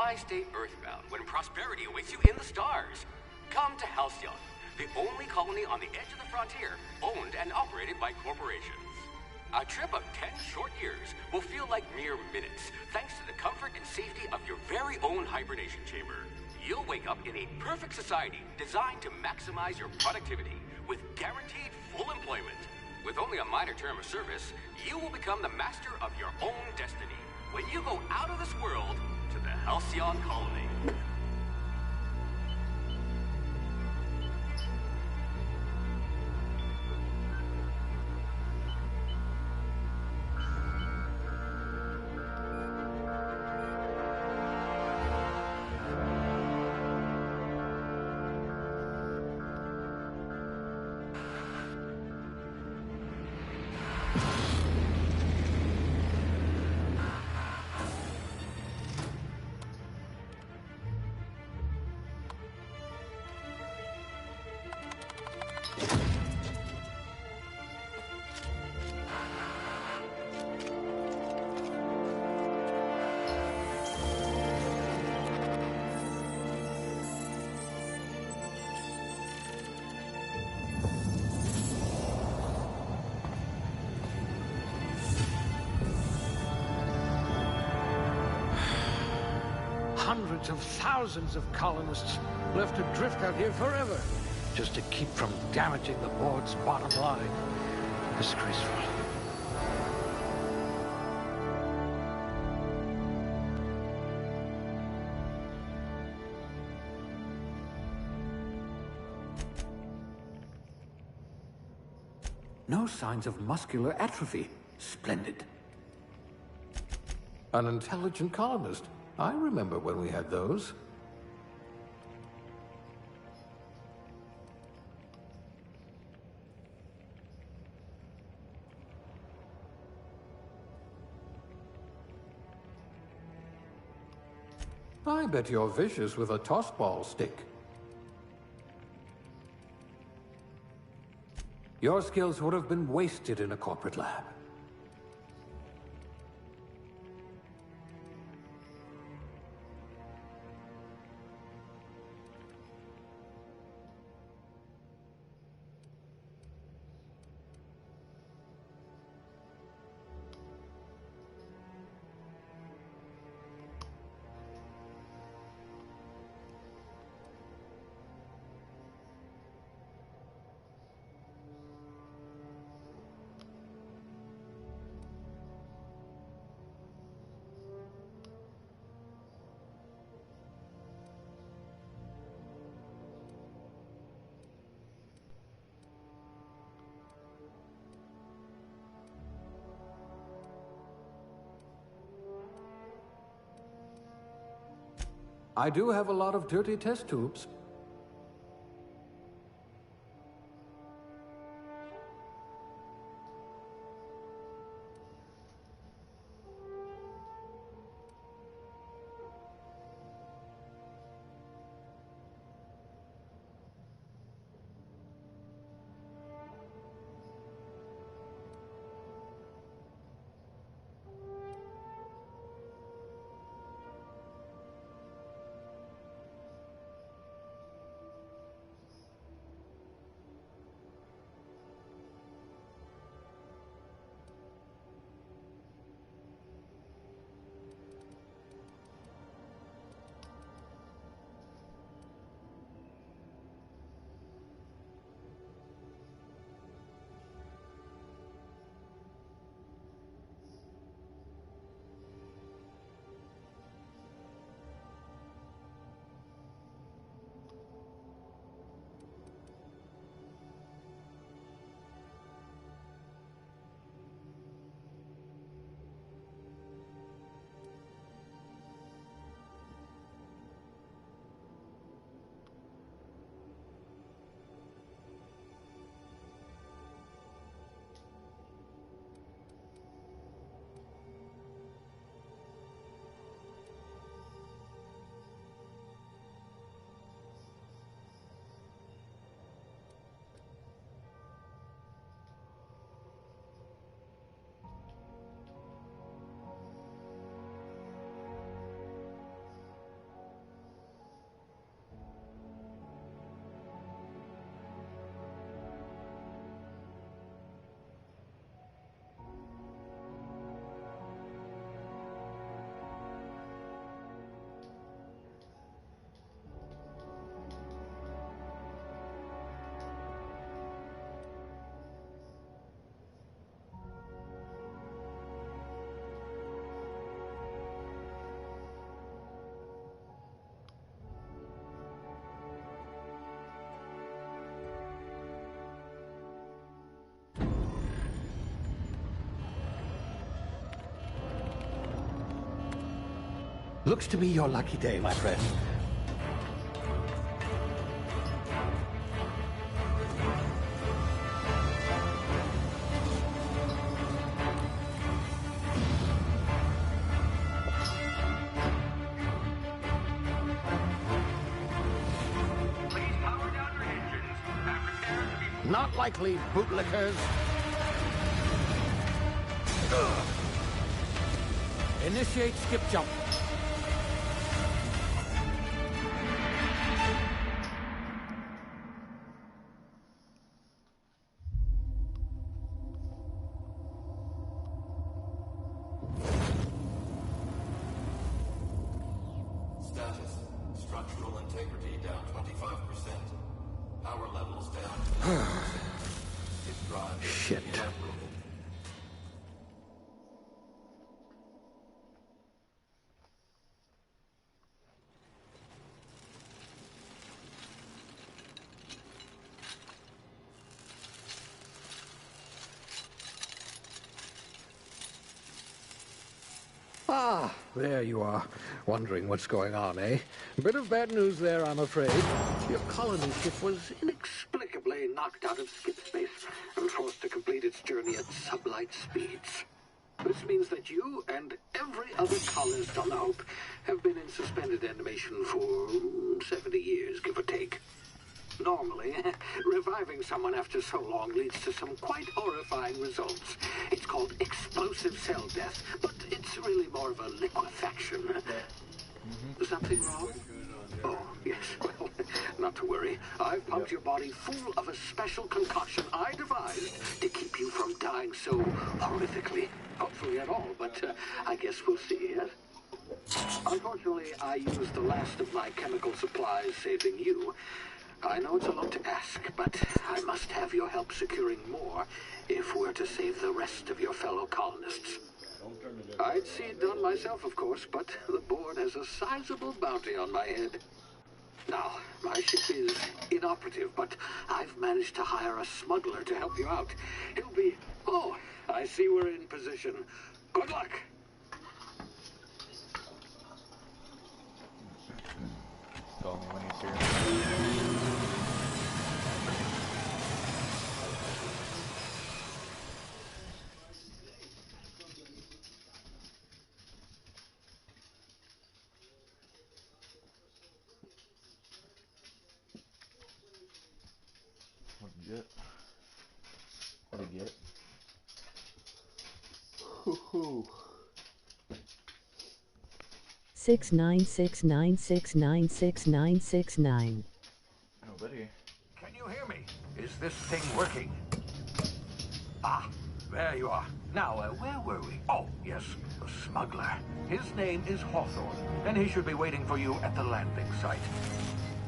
Why stay earthbound when prosperity awaits you in the stars? Come to Halcyon, the only colony on the edge of the frontier, owned and operated by corporations. A trip of 10 short years will feel like mere minutes, thanks to the comfort and safety of your very own hibernation chamber. You'll wake up in a perfect society designed to maximize your productivity with guaranteed full employment. With only a minor term of service, you will become the master of your own destiny when you go out of this world to the Halcyon colony. Hundreds of thousands of colonists left adrift out here forever, just to keep from damaging the board's bottom line. Disgraceful. No signs of muscular atrophy. Splendid. An intelligent colonist. I remember when we had those. I bet you're vicious with a tossball stick. Your skills would have been wasted in a corporate lab. I do have a lot of dirty test tubes. Looks to be your lucky day, my friend. Please power down your engines and prepare to be... Not likely, bootlickers. Initiate skip jump. Status. Structural integrity down 25%. Power levels down. Its drive. Shit. Ah, there you are. Wondering what's going on, eh? Bit of bad news there, I'm afraid. Your colony ship was inexplicably knocked out of skip space and forced to complete its journey at sublight speeds. This means that you and every other colonist on the Hope have been in suspended animation for 70 years, give or take. Normally, reviving someone after so long leads to some quite horrifying results. It's called explosive cell death, but it's really more of a liquefaction. Something wrong? Oh, yes, well, not to worry. I've pumped your body full of a special concoction I devised to keep you from dying so horrifically. Hopefully at all, but I guess we'll see, yes? Unfortunately, I used the last of my chemical supplies saving you. I know it's a lot to ask, but I must have your help securing more if we're to save the rest of your fellow colonists. I'd see it done myself, of course, but the board has a sizable bounty on my head. Now, my ship is inoperative, but I've managed to hire a smuggler to help you out. He'll be... Oh, I see we're in position. Good luck! Call me when he's here. What'd you get? What'd you get? Hoo-hoo. 69696966969. Nobody. Can you hear me? Is this thing working? Ah, there you are. Now, where were we? Oh, yes, the smuggler. His name is Hawthorne, and he should be waiting for you at the landing site.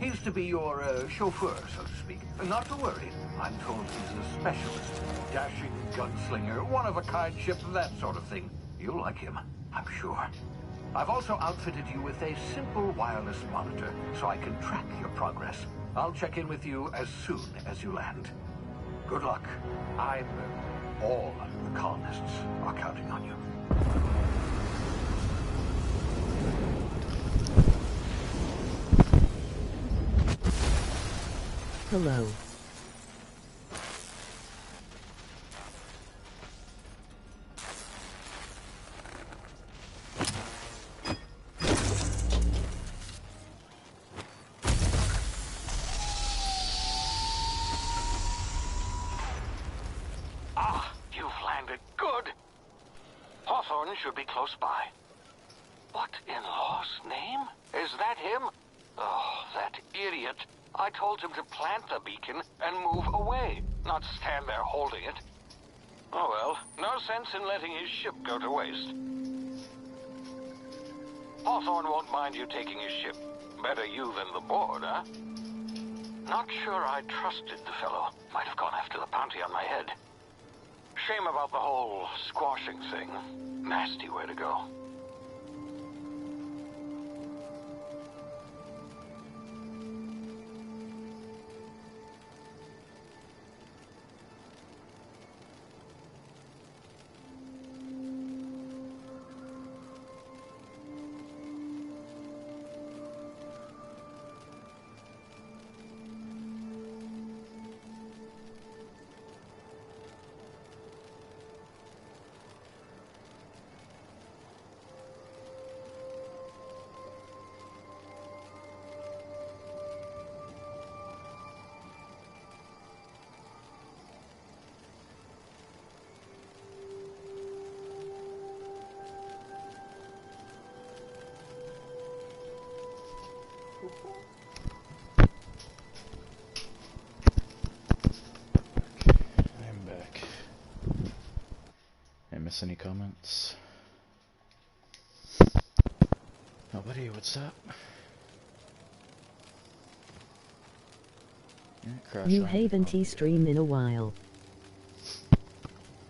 He's to be your chauffeur, so to speak. Not to worry. I'm told he's a specialist. Dashing gunslinger, one-of-a-kind ship, that sort of thing. You'll like him, I'm sure. I've also outfitted you with a simple wireless monitor, so I can track your progress. I'll check in with you as soon as you land. Good luck. All the colonists are counting on you. Hello. Ah, you've landed. Good. Hawthorne should be close by. What in law's name? Is that him? Oh, that idiot. I told him to plant the beacon and move away, not stand there holding it. Oh well, no sense in letting his ship go to waste. Hawthorne won't mind you taking his ship. Better you than the board, huh? Not sure I trusted the fellow. Might have gone after the bounty on my head. Shame about the whole squashing thing. Nasty way to go. I'm back. Did I miss any comments? Nobody, what's up? You haven't streamed in a while.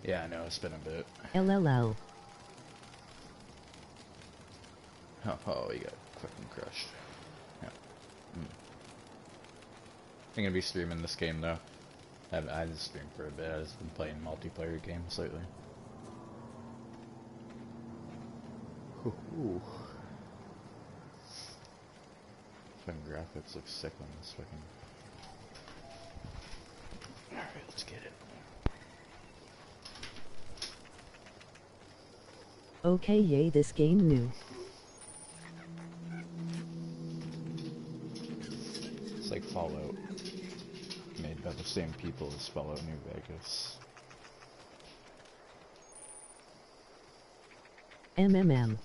Yeah, I know, it's been a bit. LLL. Oh, you got fucking crushed. Yeah. I'm gonna be streaming this game though. I just streamed for a bit. I've just been playing multiplayer games lately. Ooh. Fucking graphics look sick on this fucking. Alright, let's get it. Okay, yay, this game new. It's like Fallout. Made by the same people as Fallout New Vegas. MMM.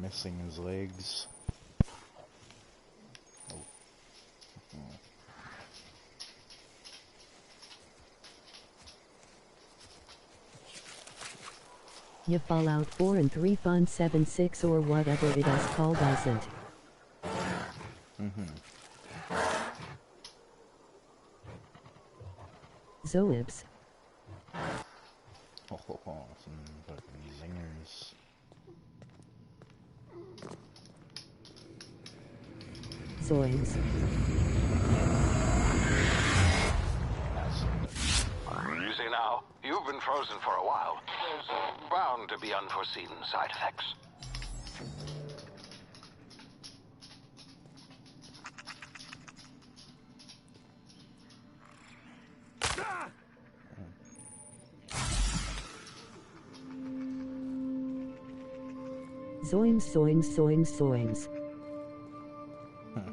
Missing his legs. You Fallout 4 and 3 Fun 7-6 or whatever it is called doesn't. Zoibs. Oh, some fucking zingers. Zoids. Easy now. You've been frozen for a while. There's bound to be unforeseen side effects. Zoims, zoims, zoims, zoims.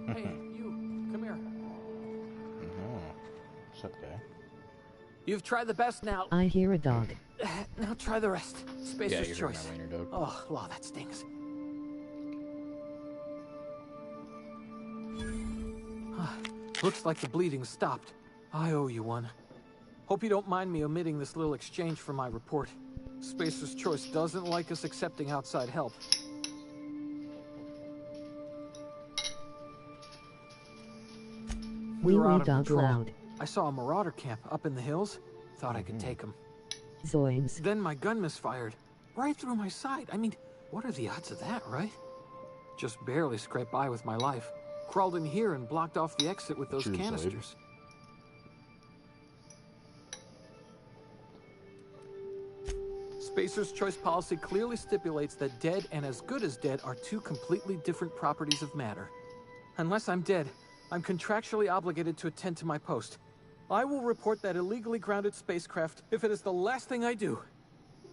Hey, you, come here. What's up, guy? You've tried the best now. I hear a dog. Now try the rest. Spacer's you heard choice. my wiener dog. Oh, wow, that stings. Looks like the bleeding stopped. I owe you one. Hope you don't mind me omitting this little exchange for my report. Spacer's Choice doesn't like us accepting outside help. We were out were of dog control. loud. I saw a marauder camp up in the hills. Thought I could take him. Zoims. Then my gun misfired. Right through my side. I mean, what are the odds of that, right? Just barely scraped by with my life. Crawled in here and blocked off the exit with those Cheers, canisters. Spacer's Choice policy clearly stipulates that dead and as good as dead are two completely different properties of matter. Unless I'm dead, I'm contractually obligated to attend to my post. I will report that illegally grounded spacecraft if it is the last thing I do.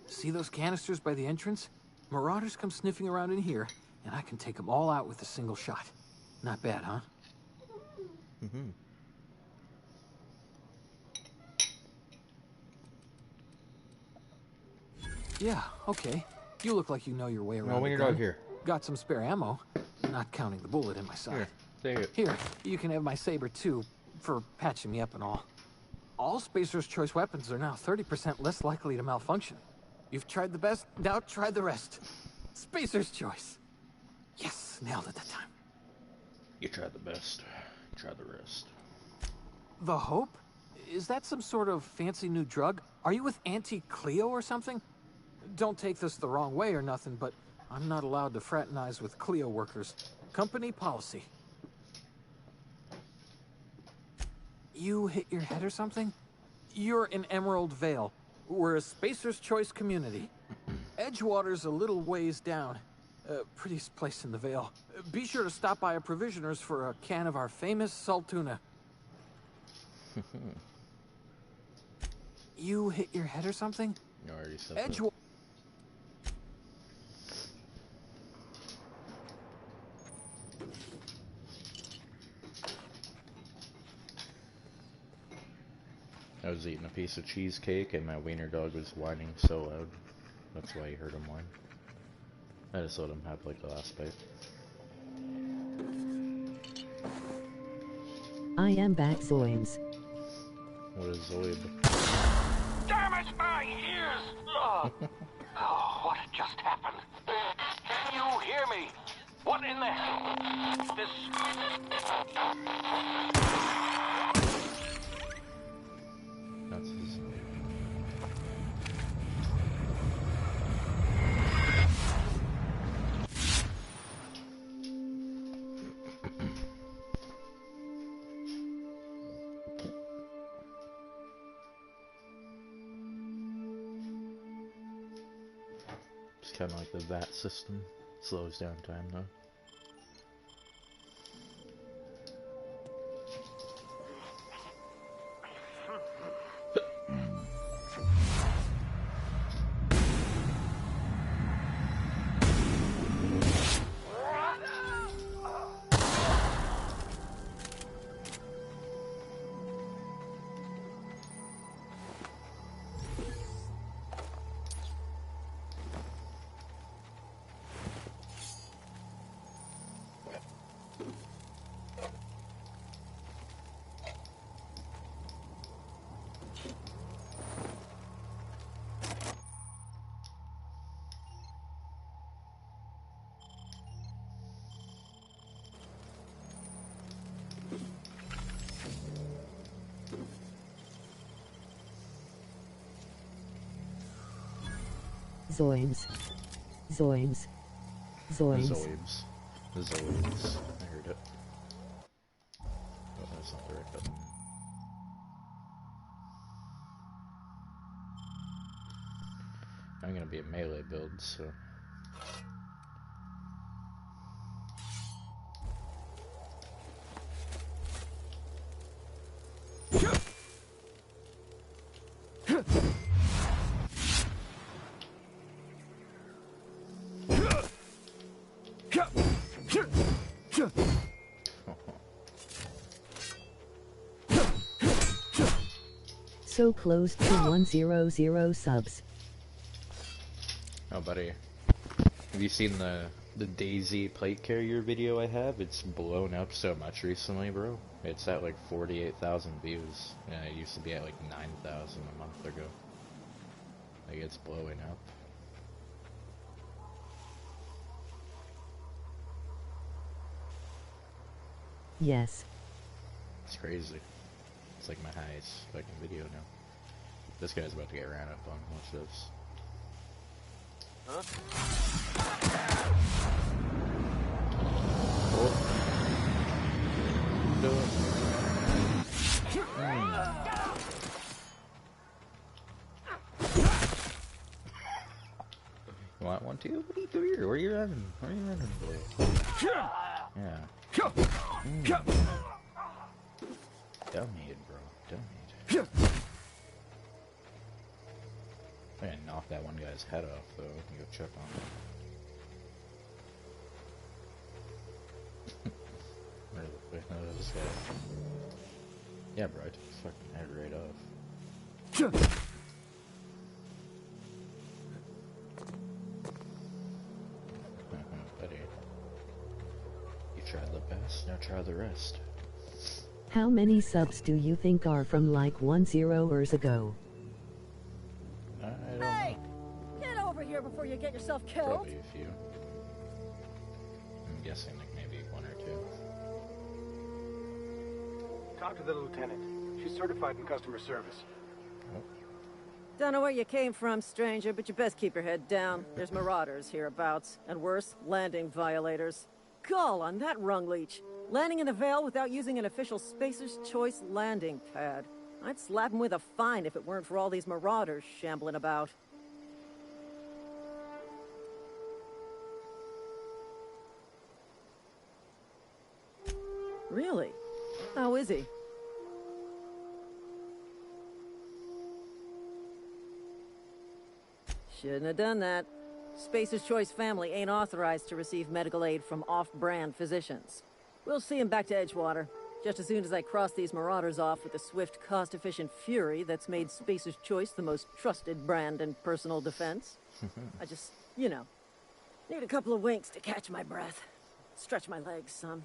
See those canisters by the entrance? Marauders come sniffing around in here, and I can take them all out with a single shot. Not bad, huh? Yeah, okay. You look like you know your way around. No, when a your gun. dog here. Got some spare ammo, not counting the bullet in my side. Take it. Here, you can have my saber too, for patching me up and all. All Spacer's Choice weapons are now 30% less likely to malfunction. You've tried the best, now try the rest. Spacer's Choice. Yes, nailed it that time. You tried the best. Try the rest. The Hope? Is that some sort of fancy new drug? Are you with Auntie Cleo or something? Don't take this the wrong way or nothing, but I'm not allowed to fraternize with Cleo workers. Company policy. You hit your head or something? You're in Emerald Vale. We're a Spacer's Choice community. Edgewater's a little ways down. Prettiest place in the Vale. Be sure to stop by a provisioner's for a can of our famous salt tuna. You hit your head or something? You already said Edge. that. I was eating a piece of cheesecake and my wiener dog was whining so loud. That's why you heard him whine. I just let him have like the last bite. I am back, Zoims. What is Zoid? Damn it, my ears! Oh, what just happened? Can you hear me? What in the hell? This... That's his... It's kind of like the VAT system. Slows down time though. Zoims. Zoims. Zoims. Zoibs. Zoibs. I heard it. Oh, that's not the right button. I'm gonna be a melee build, so... So close to 100 subs. Oh, buddy. Have you seen the Daisy plate carrier video I have? It's blown up so much recently, bro. It's at like 48,000 views. Yeah, it used to be at like 9,000 a month ago. Like, it's blowing up. Yes. It's crazy. It's like my highest fucking video now. This guy's about to get ran up on. Watch this. Huh? Oh. No. You want one too? What are you doing? Where are you running? Where are you running, boy? Yeah. Donate, bro. Donate. I gotta knock that one guy's head off, though. I can go check on him. Wait, no, this guy. Yeah, bro, I took his fucking head right off. Buddy. You tried the best, now try the rest. How many subs do you think are from like 10 years ago? I don't Hey! know. Get over here before you get yourself killed! Probably a few. I'm guessing like maybe one or two. Talk to the lieutenant. She's certified in customer service. Oh. Don't know where you came from, stranger, but you best keep your head down. There's marauders hereabouts, and worse, landing violators. Gall on that rung leech. Landing in the Vale without using an official Spacer's Choice landing pad. I'd slap him with a fine if it weren't for all these marauders shambling about. Really? How is he? Shouldn't have done that. Spacer's Choice family ain't authorized to receive medical aid from off-brand physicians. We'll see him back to Edgewater, just as soon as I cross these marauders off with the swift, cost-efficient fury that's made Spacer's Choice the most trusted brand in personal defense. I just, you know, need a couple of winks to catch my breath. Stretch my legs, son.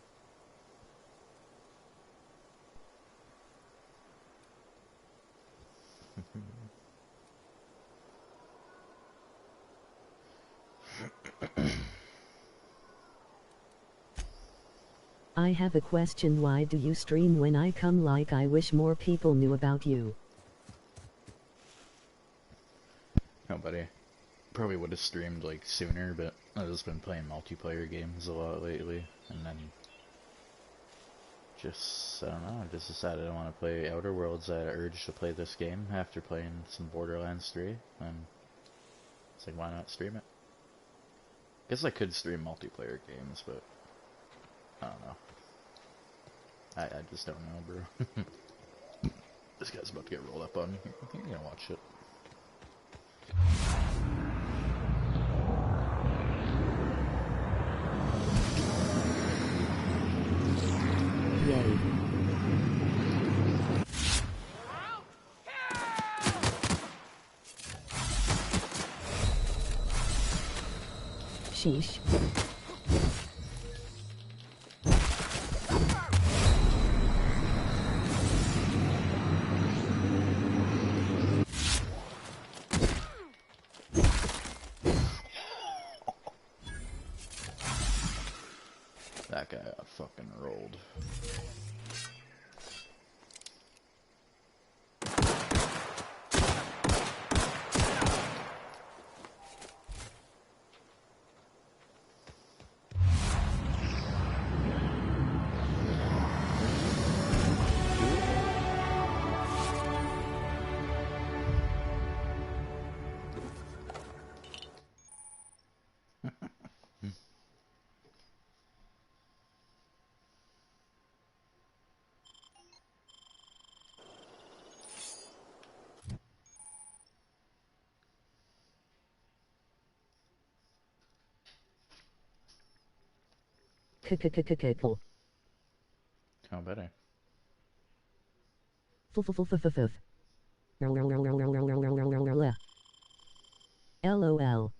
I have a question. Why do you stream when I come? Like, I wish more people knew about you. Oh, buddy. Probably would have streamed, like, sooner, but I've just been playing multiplayer games a lot lately, and then just, I don't know, I just decided I want to play Outer Worlds. I had an urge to play this game after playing some Borderlands 3, and it's like, why not stream it? Guess I could stream multiplayer games, but I don't know. I just don't know, bro. This guy's about to get rolled up on. You're gonna watch it. Yay. Sheesh. That guy got fucking rolled. K-k-k-k-k-pull. How better? F-f-f-f-f-f. LOL.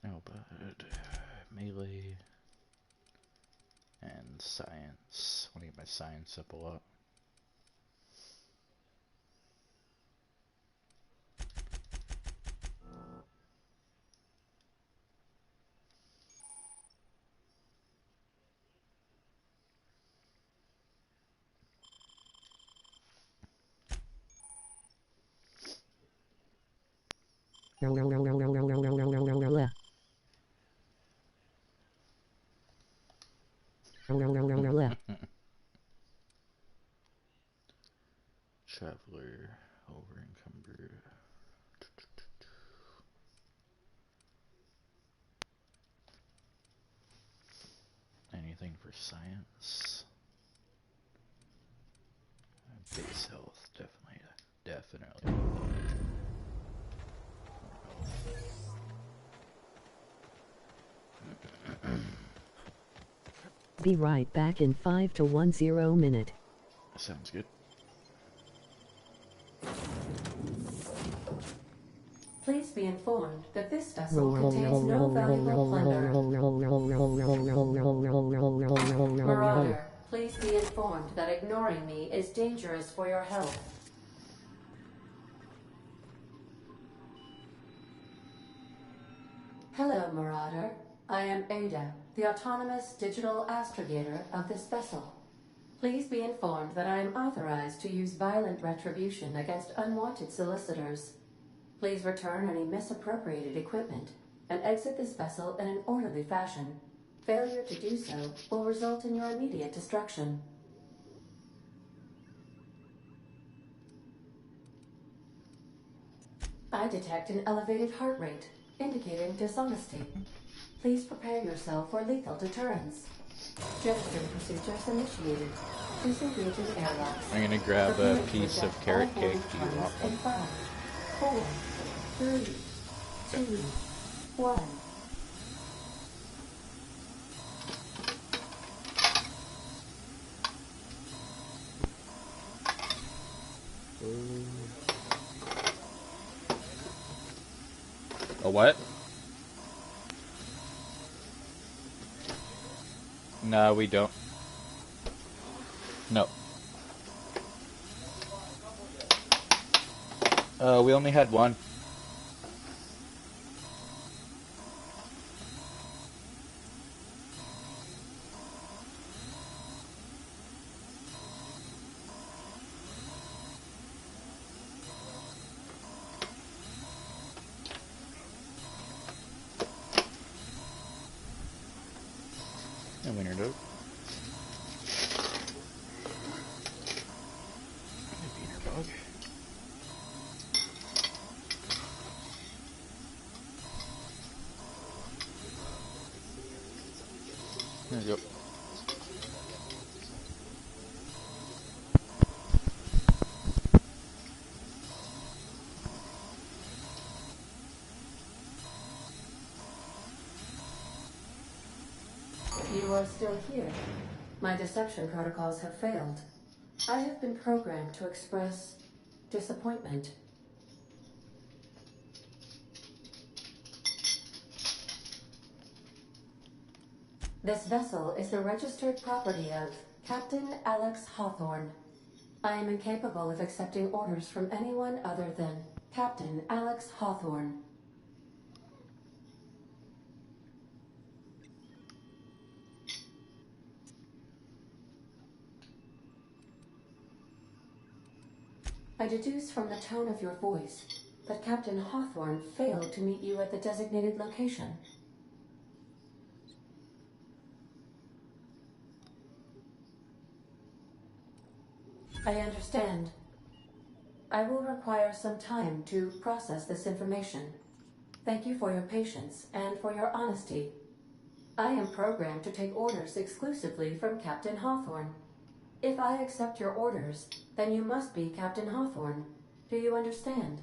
Oh, but melee and science. I want to get my science up a lot. Traveler, over encumbered. Anything for science? Base health, definitely. Be right back in 5 to 10 minute. Sounds good. Please be informed that this vessel contains no valuable plunder. Marauder, please be informed that ignoring me is dangerous for your health. Hello, Marauder. I am Ada, the autonomous digital astrogator of this vessel. Please be informed that I am authorized to use violent retribution against unwanted solicitors. Please return any misappropriated equipment and exit this vessel in an orderly fashion. Failure to do so will result in your immediate destruction. I detect an elevated heart rate, indicating dishonesty. Please prepare yourself for lethal deterrence. Jetstream procedures initiated. Disengage in airlocks. I'm gonna grab Prepare a to piece of eject carrot all cake. forward Do you runners want in one? 5, 4, 3, 2, 1. A what? No, we don't. No. We only had one. A winner note. A beaner bug. There you go. You are still here. My deception protocols have failed. I have been programmed to express disappointment. This vessel is the registered property of Captain Alex Hawthorne. I am incapable of accepting orders from anyone other than Captain Alex Hawthorne. I deduce from the tone of your voice that Captain Hawthorne failed to meet you at the designated location. I understand. I will require some time to process this information. Thank you for your patience and for your honesty. I am programmed to take orders exclusively from Captain Hawthorne. If I accept your orders, then you must be Captain Hawthorne. Do you understand?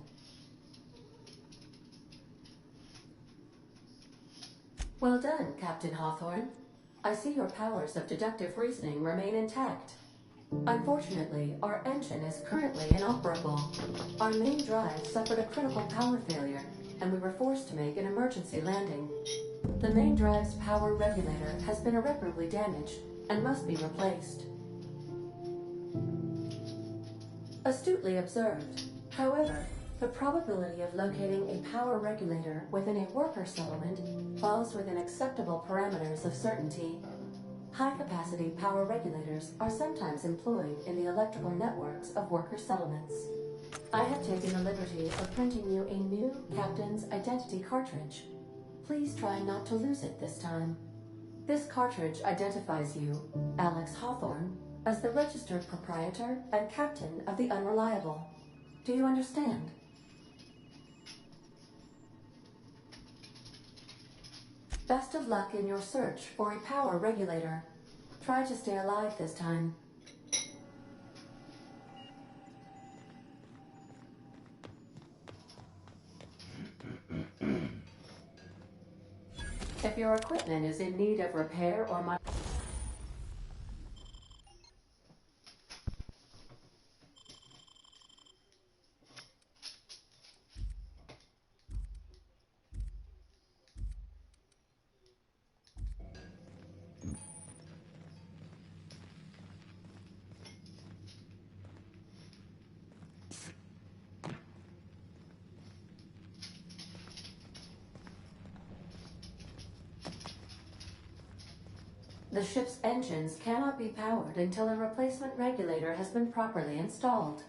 Well done, Captain Hawthorne. I see your powers of deductive reasoning remain intact. Unfortunately, our engine is currently inoperable. Our main drive suffered a critical power failure, and we were forced to make an emergency landing. The main drive's power regulator has been irreparably damaged and must be replaced. Astutely observed. However, the probability of locating a power regulator within a worker settlement falls within acceptable parameters of certainty. High-capacity power regulators are sometimes employed in the electrical networks of worker settlements. I have taken the liberty of printing you a new Captain's Identity cartridge. Please try not to lose it this time. This cartridge identifies you, Alex Hawthorne, as the registered proprietor and captain of the Unreliable. Do you understand? Best of luck in your search for a power regulator. Try to stay alive this time. If your equipment is in need of repair or the ship's engines cannot be powered until a replacement regulator has been properly installed.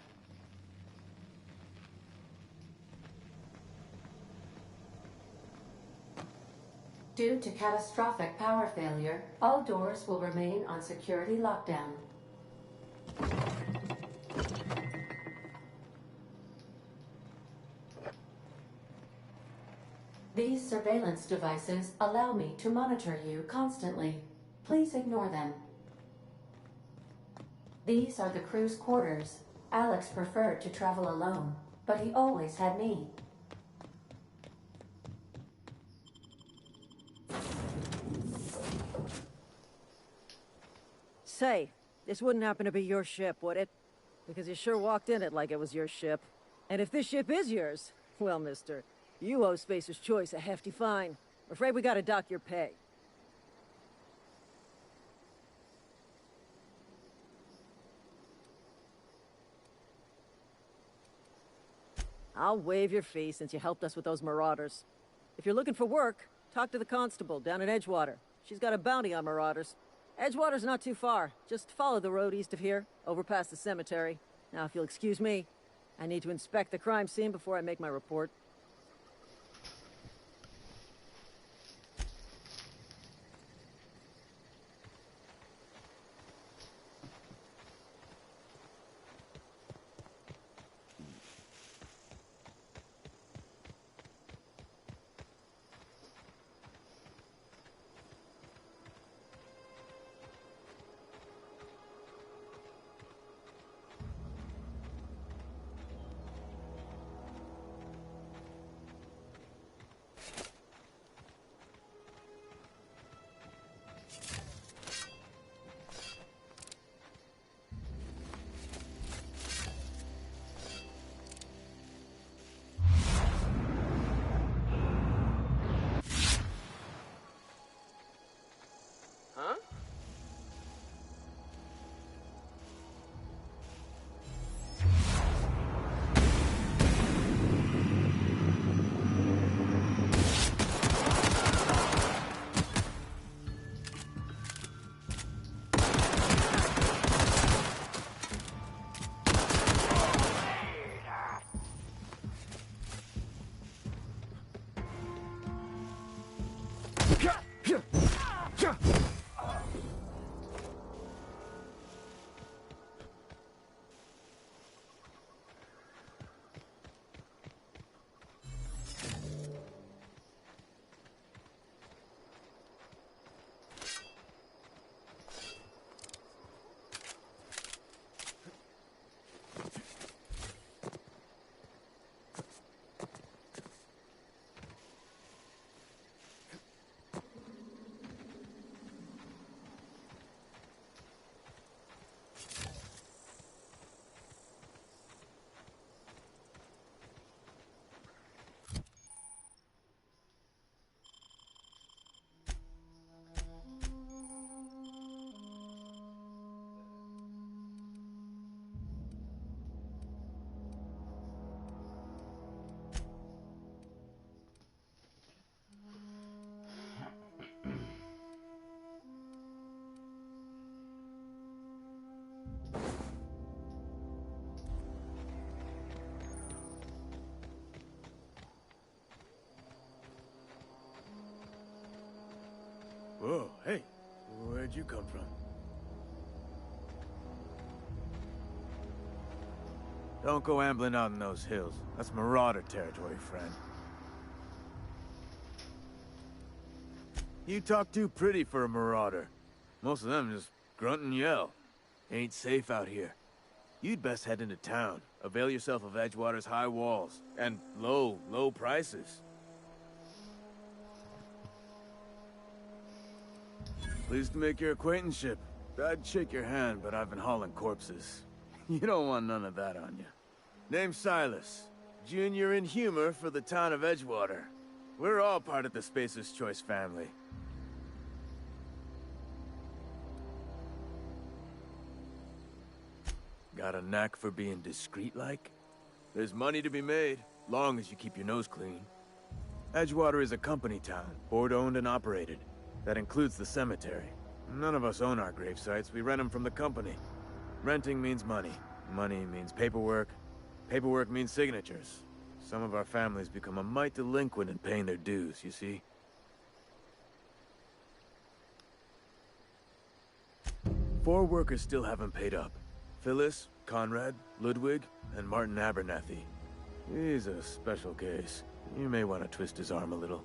Due to catastrophic power failure, all doors will remain on security lockdown. These These surveillance devices allow me to monitor you constantly. Please ignore them. These are the crew's quarters. Alex preferred to travel alone, but he always had me. Say, this wouldn't happen to be your ship, would it? Because you sure walked in it like it was your ship. And if this ship is yours, well, mister, you owe Spacer's Choice a hefty fine. I'm afraid we gotta dock your pay. I'll waive your fee since you helped us with those marauders. If you're looking for work, talk to the constable down at Edgewater. She's got a bounty on marauders. Edgewater's not too far. Just follow the road east of here, over past the cemetery. Now, if you'll excuse me, I need to inspect the crime scene before I make my report. Whoa, hey, where'd you come from? Don't go ambling out in those hills. That's marauder territory, friend. You talk too pretty for a marauder. Most of them just grunt and yell. Ain't safe out here. You'd best head into town. Avail yourself of Edgewater's high walls. And low prices. Pleased to make your acquaintanceship. I'd shake your hand, but I've been hauling corpses. You don't want none of that on you. Name's Silas. Junior in humor for the town of Edgewater. We're all part of the Spacer's Choice family. Got a knack for being discreet-like? There's money to be made, long as you keep your nose clean. Edgewater is a company town, board-owned and operated. That includes the cemetery. None of us own our grave sites, we rent them from the company. Renting means money. Money means paperwork. Paperwork means signatures. Some of our families become a mite delinquent in paying their dues, you see? 4 workers still haven't paid up. Phyllis, Conrad, Ludwig, and Martin Abernathy. He's a special case. You may want to twist his arm a little.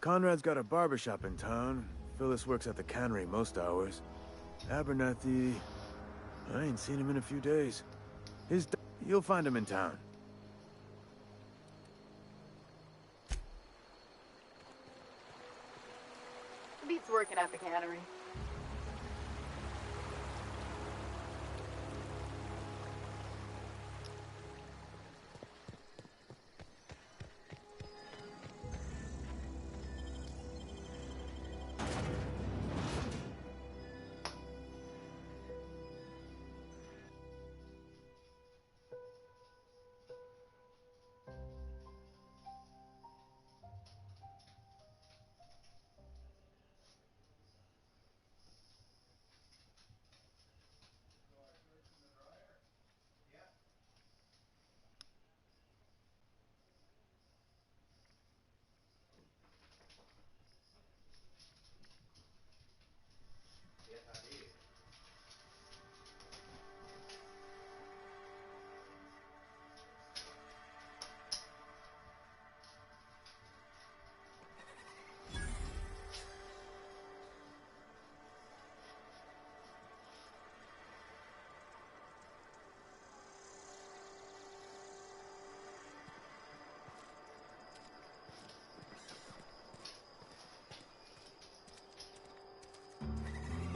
Conrad's got a barbershop in town. Phyllis works at the cannery most hours. Abernathy... I ain't seen him in a few days. You'll find him in town. Beats working at the cannery.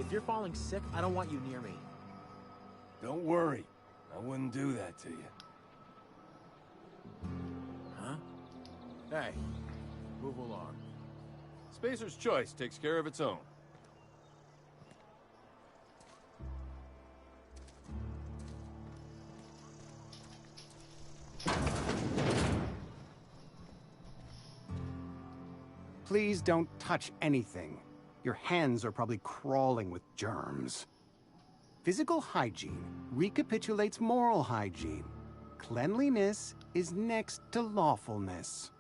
If you're falling sick, I don't want you near me. Don't worry. I wouldn't do that to you. Huh? Hey, move along. Spacer's Choice takes care of its own. Please don't touch anything. Your hands are probably crawling with germs. Physical hygiene recapitulates moral hygiene. Cleanliness is next to lawfulness.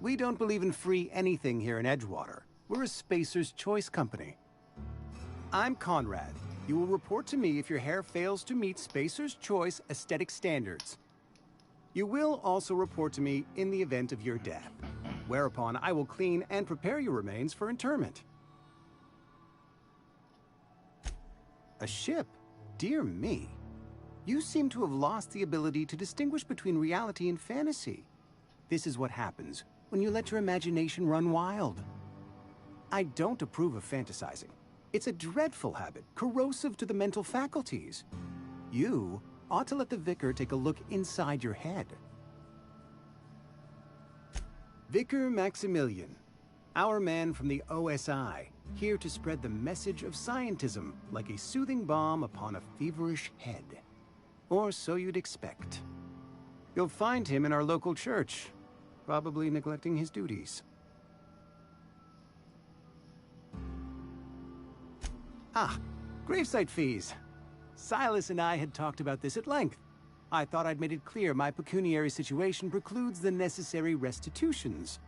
We don't believe in free anything here in Edgewater. We're a Spacer's Choice company. I'm Conrad. You will report to me if your hair fails to meet Spacer's Choice aesthetic standards. You will also report to me in the event of your death, whereupon I will clean and prepare your remains for interment. A ship? Dear me. You seem to have lost the ability to distinguish between reality and fantasy. This is what happens when you let your imagination run wild. I don't approve of fantasizing. It's a dreadful habit, corrosive to the mental faculties. You ought to let the Vicar take a look inside your head. Vicar Maximilian, our man from the OSI, here to spread the message of scientism like a soothing balm upon a feverish head. Or so you'd expect. You'll find him in our local church, probably neglecting his duties. Ah, gravesite fees. Silas and I had talked about this at length. I thought I'd made it clear my pecuniary situation precludes the necessary restitutions.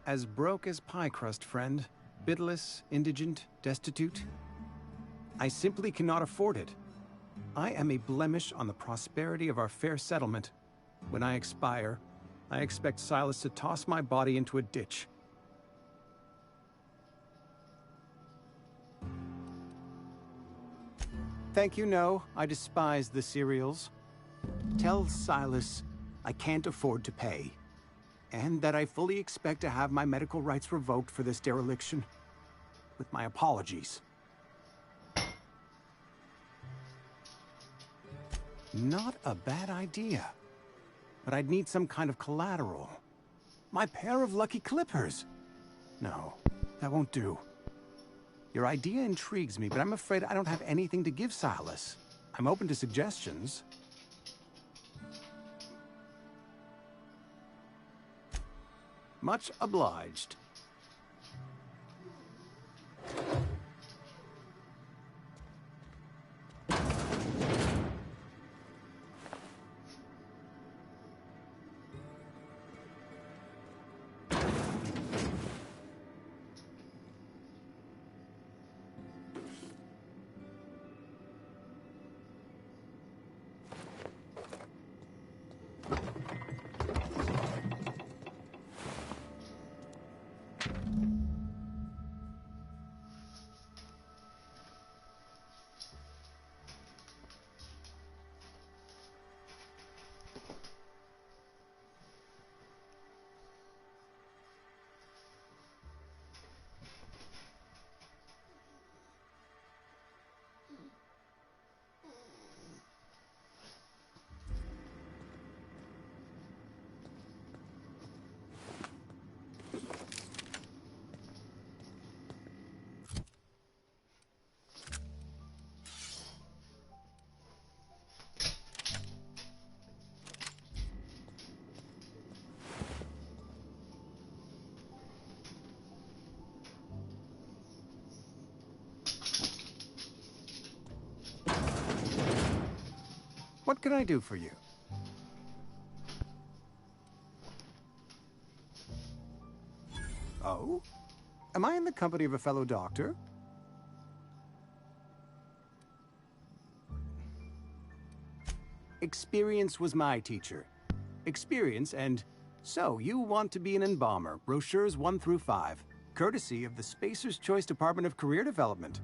As broke as pie crust, friend. Bidless, indigent, destitute. I simply cannot afford it. I am a blemish on the prosperity of our fair settlement. When I expire, I expect Silas to toss my body into a ditch. Thank you, no. I despise the cereals. Tell Silas I can't afford to pay. And that I fully expect to have my medical rights revoked for this dereliction. With my apologies. Not a bad idea. But I'd need some kind of collateral. My pair of lucky clippers. No, that won't do. Your idea intrigues me, but I'm afraid I don't have anything to give Silas. I'm open to suggestions. Much obliged. What can I do for you? Oh? Am I in the company of a fellow doctor? Experience was my teacher. Experience and... So, you want to be an embalmer, brochures 1 through 5, courtesy of the Spacer's Choice Department of Career Development.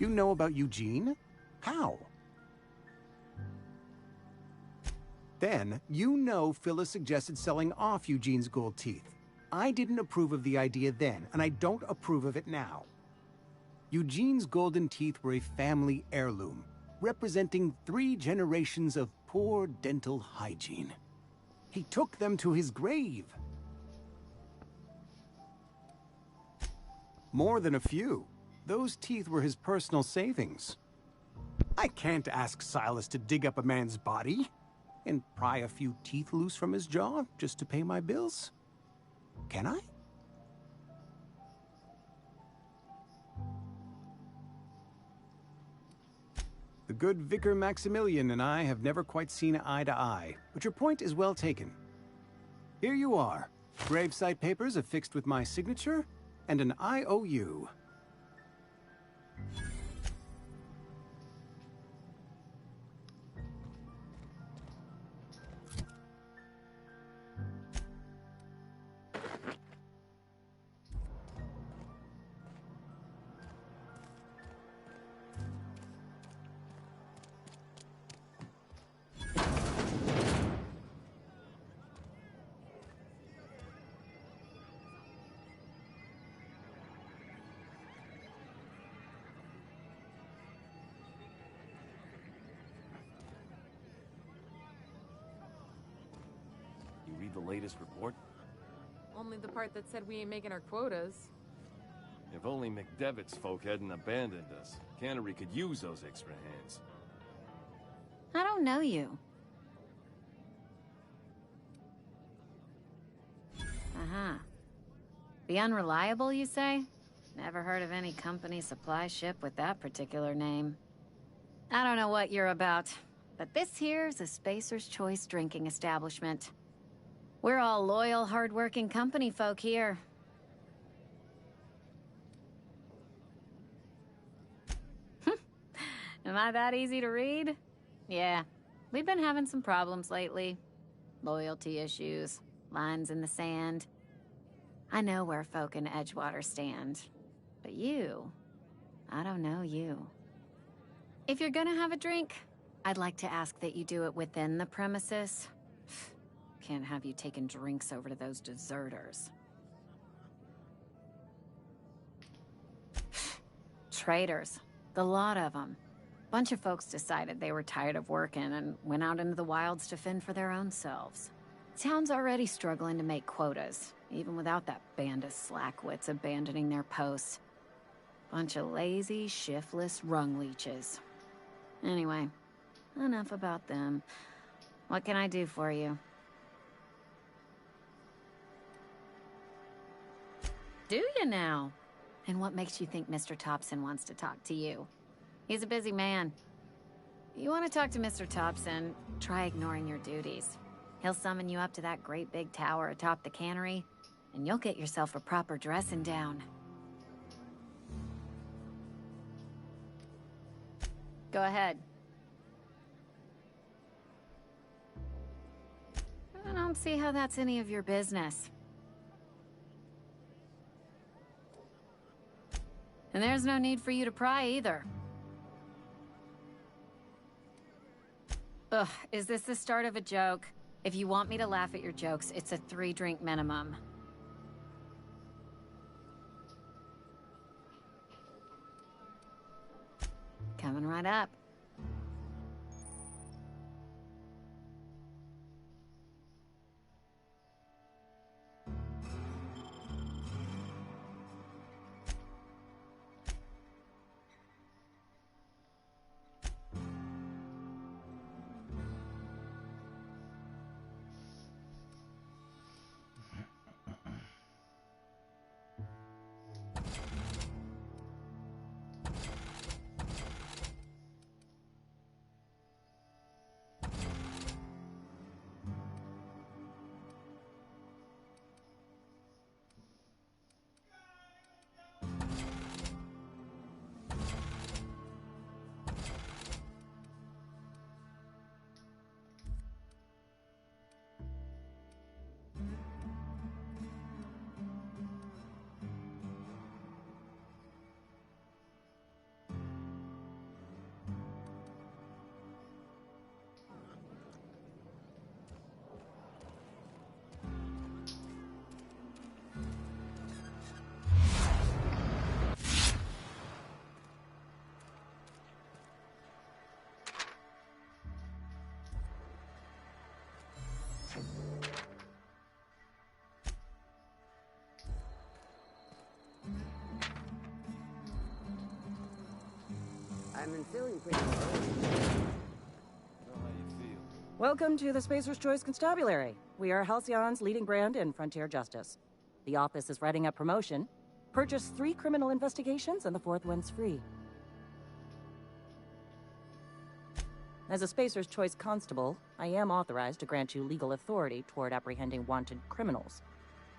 You know about Eugene? How? Then, you know Phyllis suggested selling off Eugene's gold teeth. I didn't approve of the idea then, and I don't approve of it now. Eugene's golden teeth were a family heirloom, representing 3 generations of poor dental hygiene. He took them to his grave. More than a few. Those teeth were his personal savings. I can't ask Silas to dig up a man's body and pry a few teeth loose from his jaw just to pay my bills. Can I? The good Vicar Maximilian and I have never quite seen eye to eye, but your point is well taken. Here you are. Gravesite papers affixed with my signature and an IOU. You read the latest report? Only the part that said we ain't making our quotas. If only McDevitt's folk hadn't abandoned us. Cannery could use those extra hands. I don't know you. Uh-huh. The Unreliable, you say? Never heard of any company supply ship with that particular name. I don't know what you're about, but this here's a Spacer's Choice drinking establishment. We're all loyal, hard-working company folk here. Am I that easy to read? Yeah, we've been having some problems lately. Loyalty issues, lines in the sand. I know where folk in Edgewater stand. But you, I don't know you. If you're gonna have a drink, I'd like to ask that you do it within the premises. Can't have you taking drinks over to those deserters. Traitors. The lot of them. Bunch of folks decided they were tired of working and went out into the wilds to fend for their own selves. Town's already struggling to make quotas, even without that band of slackwits abandoning their posts. Bunch of lazy, shiftless rung leeches. Anyway, enough about them. What can I do for you? Do you now? And what makes you think Mr. Thompson wants to talk to you? He's a busy man. You want to talk to Mr. Thompson, try ignoring your duties. He'll summon you up to that great big tower atop the cannery, and you'll get yourself a proper dressing down. Go ahead. I don't see how that's any of your business. And there's no need for you to pry either. Ugh, is this the start of a joke? If you want me to laugh at your jokes, it's a 3-drink minimum. Coming right up. I've been feeling pretty low. Welcome to the Spacer's Choice Constabulary. We are Halcyon's leading brand in frontier justice. The office is writing a promotion. Purchase 3 criminal investigations and the 4th one's free. As a Spacer's Choice constable, I am authorized to grant you legal authority toward apprehending wanted criminals.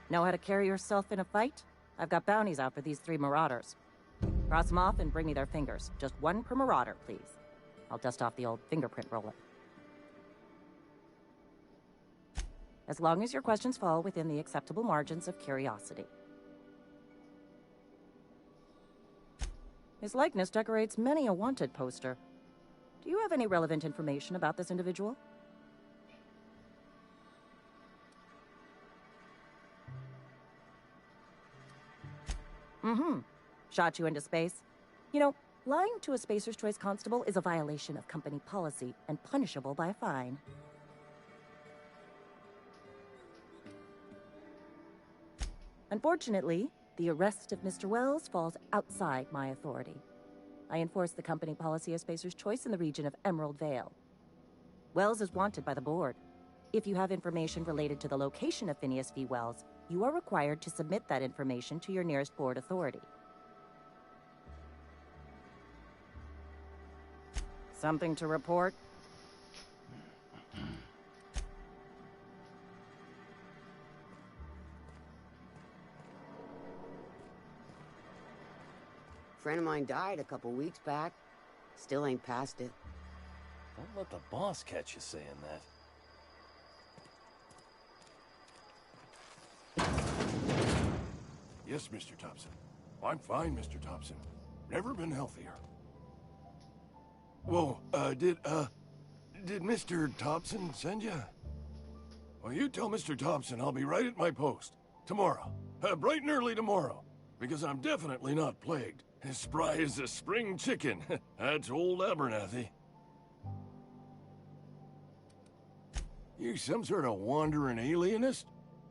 Know how to carry yourself in a fight? I've got bounties out for these 3 marauders. Cross them off and bring me their fingers. Just 1 per marauder, please. I'll dust off the old fingerprint roller. As long as your questions fall within the acceptable margins of curiosity. His likeness decorates many a wanted poster. Do you have any relevant information about this individual? Mm-hmm. Shot you into space. You know, lying to a Spacer's Choice constable is a violation of company policy and punishable by a fine. Unfortunately, the arrest of Mr. Wells falls outside my authority. I enforce the company policy of Spacer's Choice in the region of Emerald Vale. Wells is wanted by the board. If you have information related to the location of Phineas V. Wells, you are required to submit that information to your nearest board authority. Something to report? Friend of mine died a couple weeks back. Still ain't past it. Don't let the boss catch you saying that. Yes, Mr. Thompson. I'm fine, Mr. Thompson. Never been healthier. Whoa, did Mr. Thompson send you? Well, you tell Mr. Thompson I'll be right at my post. Tomorrow. Bright and early tomorrow. Because I'm definitely not plagued. As spry as a spring chicken. That's old Abernathy. You some sort of wandering alienist?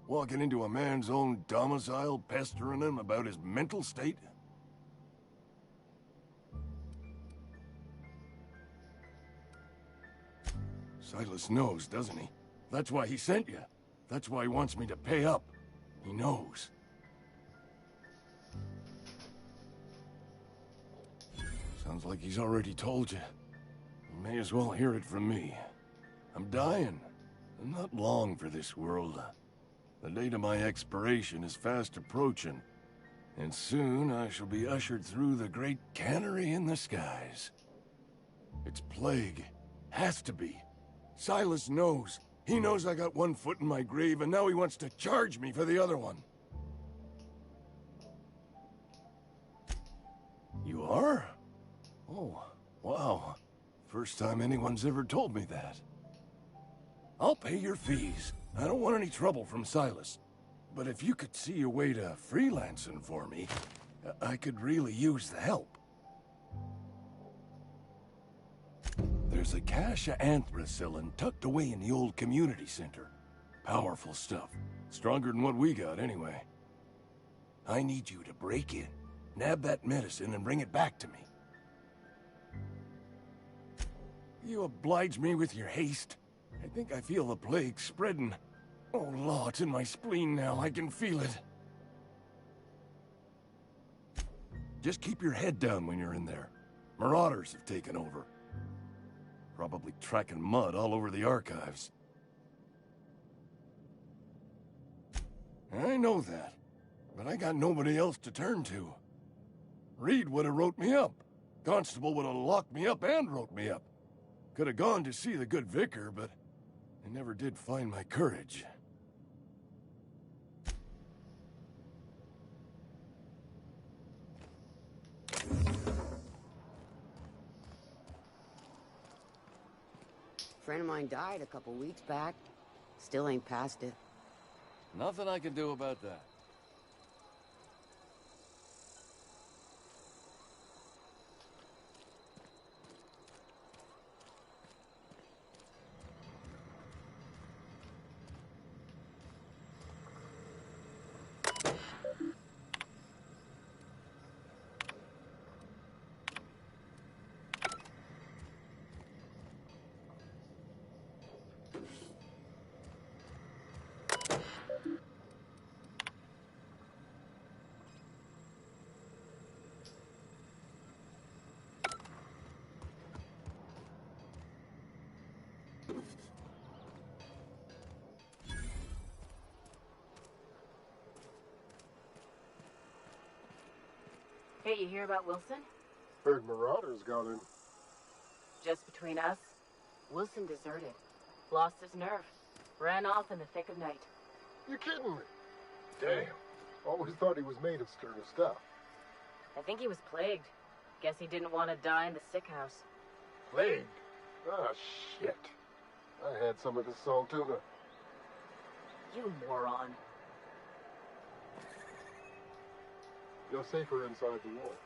Walking into a man's own domicile, pestering him about his mental state? Silas knows, doesn't he? That's why he sent you. That's why he wants me to pay up. He knows. Sounds like he's already told you. You may as well hear it from me. I'm dying. I'm not long for this world. The date of my expiration is fast approaching. And soon I shall be ushered through the great cannery in the skies. It's plague. Has to be. Silas knows. He knows I got 1 foot in my grave, and now he wants to charge me for the other one. You are? Oh, wow. First time anyone's ever told me that. I'll pay your fees. I don't want any trouble from Silas. But if you could see a way to freelancing for me, I could really use the help. There's a cache of anthracillin tucked away in the old community center. Powerful stuff. Stronger than what we got, anyway. I need you to break in, nab that medicine, and bring it back to me. You oblige me with your haste. I think I feel the plague spreading. Oh, Law, it's in my spleen now. I can feel it. Just keep your head down when you're in there. Marauders have taken over. Probably tracking mud all over the archives. I know that, but I got nobody else to turn to. Reed would have wrote me up. Constable would have locked me up and wrote me up. Could have gone to see the good vicar, but I never did find my courage. Friend of mine died a couple weeks back. Still ain't past it. Nothing I can do about that. Hey, you hear about Wilson? Heard Marauders got in. Just between us, Wilson deserted. Lost his nerve. Ran off in the thick of night. You kidding me? Damn. Always thought he was made of sterner stuff. I think he was plagued. Guess he didn't want to die in the sick house. Plague? Ah, shit. I had some of this salt tuna. You moron. You're safer inside the walls.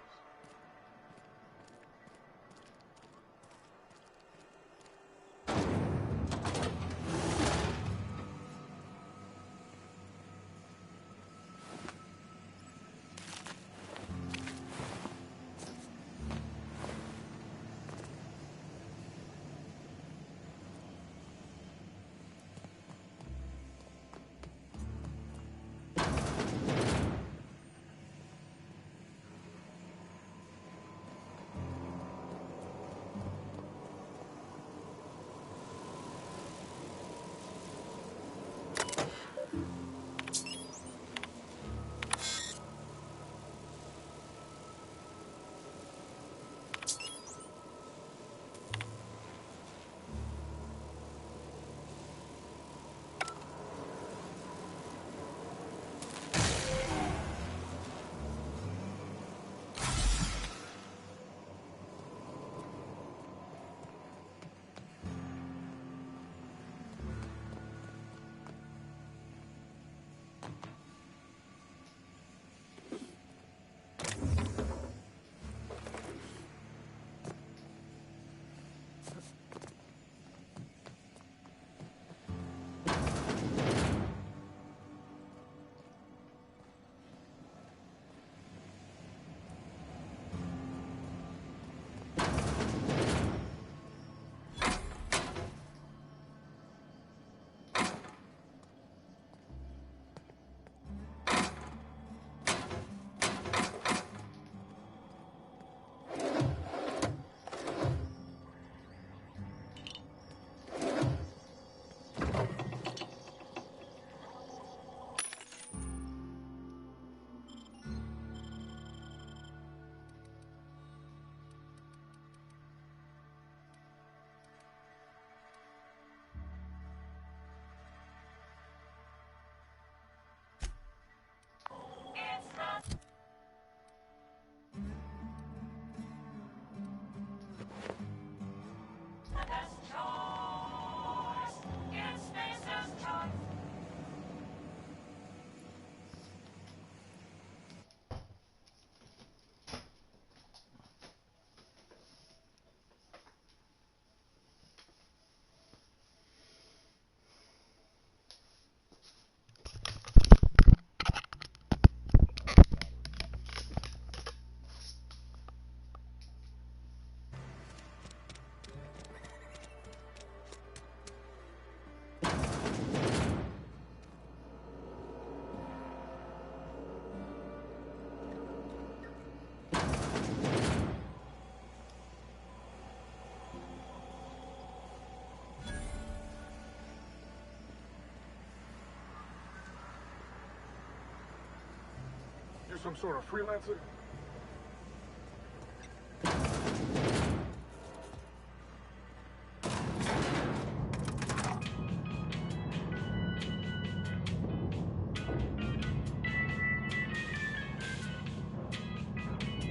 You some sort of freelancer?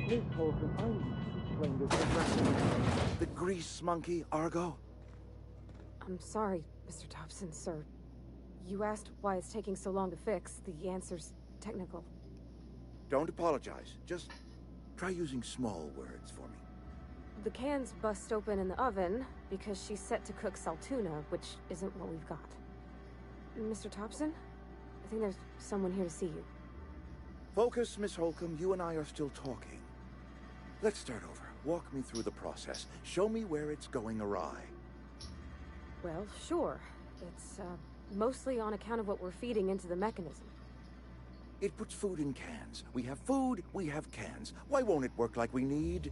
Please, Holcomb, I need to explain this progressively. The grease monkey, Argo? I'm sorry, Mr. Thompson, sir. You asked why it's taking so long to fix. The answer's technical. Don't apologize. Just try using small words for me. The can's bust open in the oven because she's set to cook saltuna, which isn't what we've got. Mr. Thompson? I think there's someone here to see you. Focus, Miss Holcomb. You and I are still talking. Let's start over. Walk me through the process. Show me where it's going awry. Well, sure. It's, mostly on account of what we're feeding into the mechanism. It puts food in cans. We have food, we have cans. Why won't it work like we need?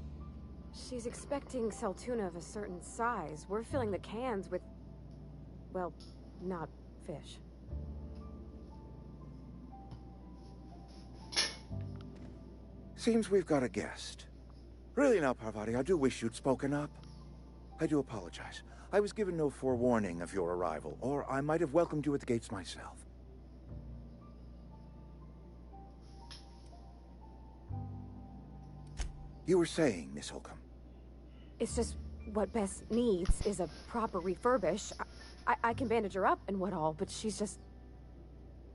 She's expecting saltuna of a certain size. We're filling the cans with, well, not fish. Seems we've got a guest. Really now, Parvati, I do wish you'd spoken up. I do apologize. I was given no forewarning of your arrival, or I might have welcomed you at the gates myself. You were saying, Miss Holcomb. It's just what Bess needs is a proper refurbish. I can bandage her up and what all, but she's just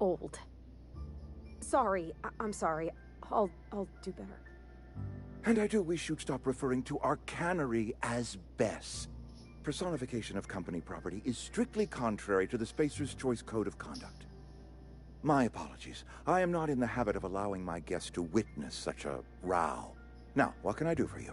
old. Sorry, I'm sorry. I'll do better. And I do wish you'd stop referring to our cannery as Bess. Personification of company property is strictly contrary to the Spacer's Choice Code of Conduct. My apologies. I am not in the habit of allowing my guests to witness such a row. Now, what can I do for you?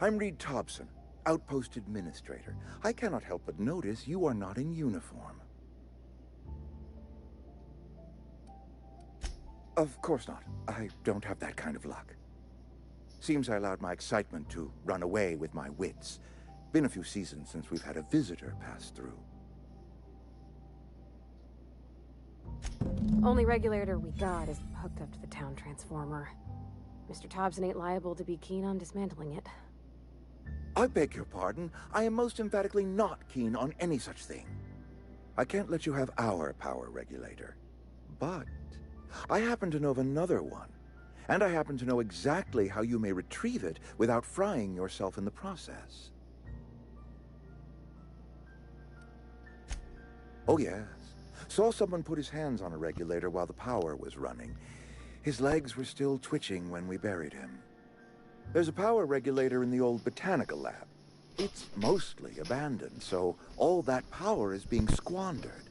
I'm Reed Thompson, Outpost Administrator. I cannot help but notice you are not in uniform. Of course not. I don't have that kind of luck. Seems I allowed my excitement to run away with my wits. Been a few seasons since we've had a visitor pass through. Only regulator we got is hooked up to the town transformer. Mr. Thompson ain't liable to be keen on dismantling it. I beg your pardon. I am most emphatically not keen on any such thing. I can't let you have our power regulator. But I happen to know of another one. And I happen to know exactly how you may retrieve it without frying yourself in the process. Oh, yes. Saw someone put his hands on a regulator while the power was running. His legs were still twitching when we buried him. There's a power regulator in the old botanical lab. It's mostly abandoned, so all that power is being squandered.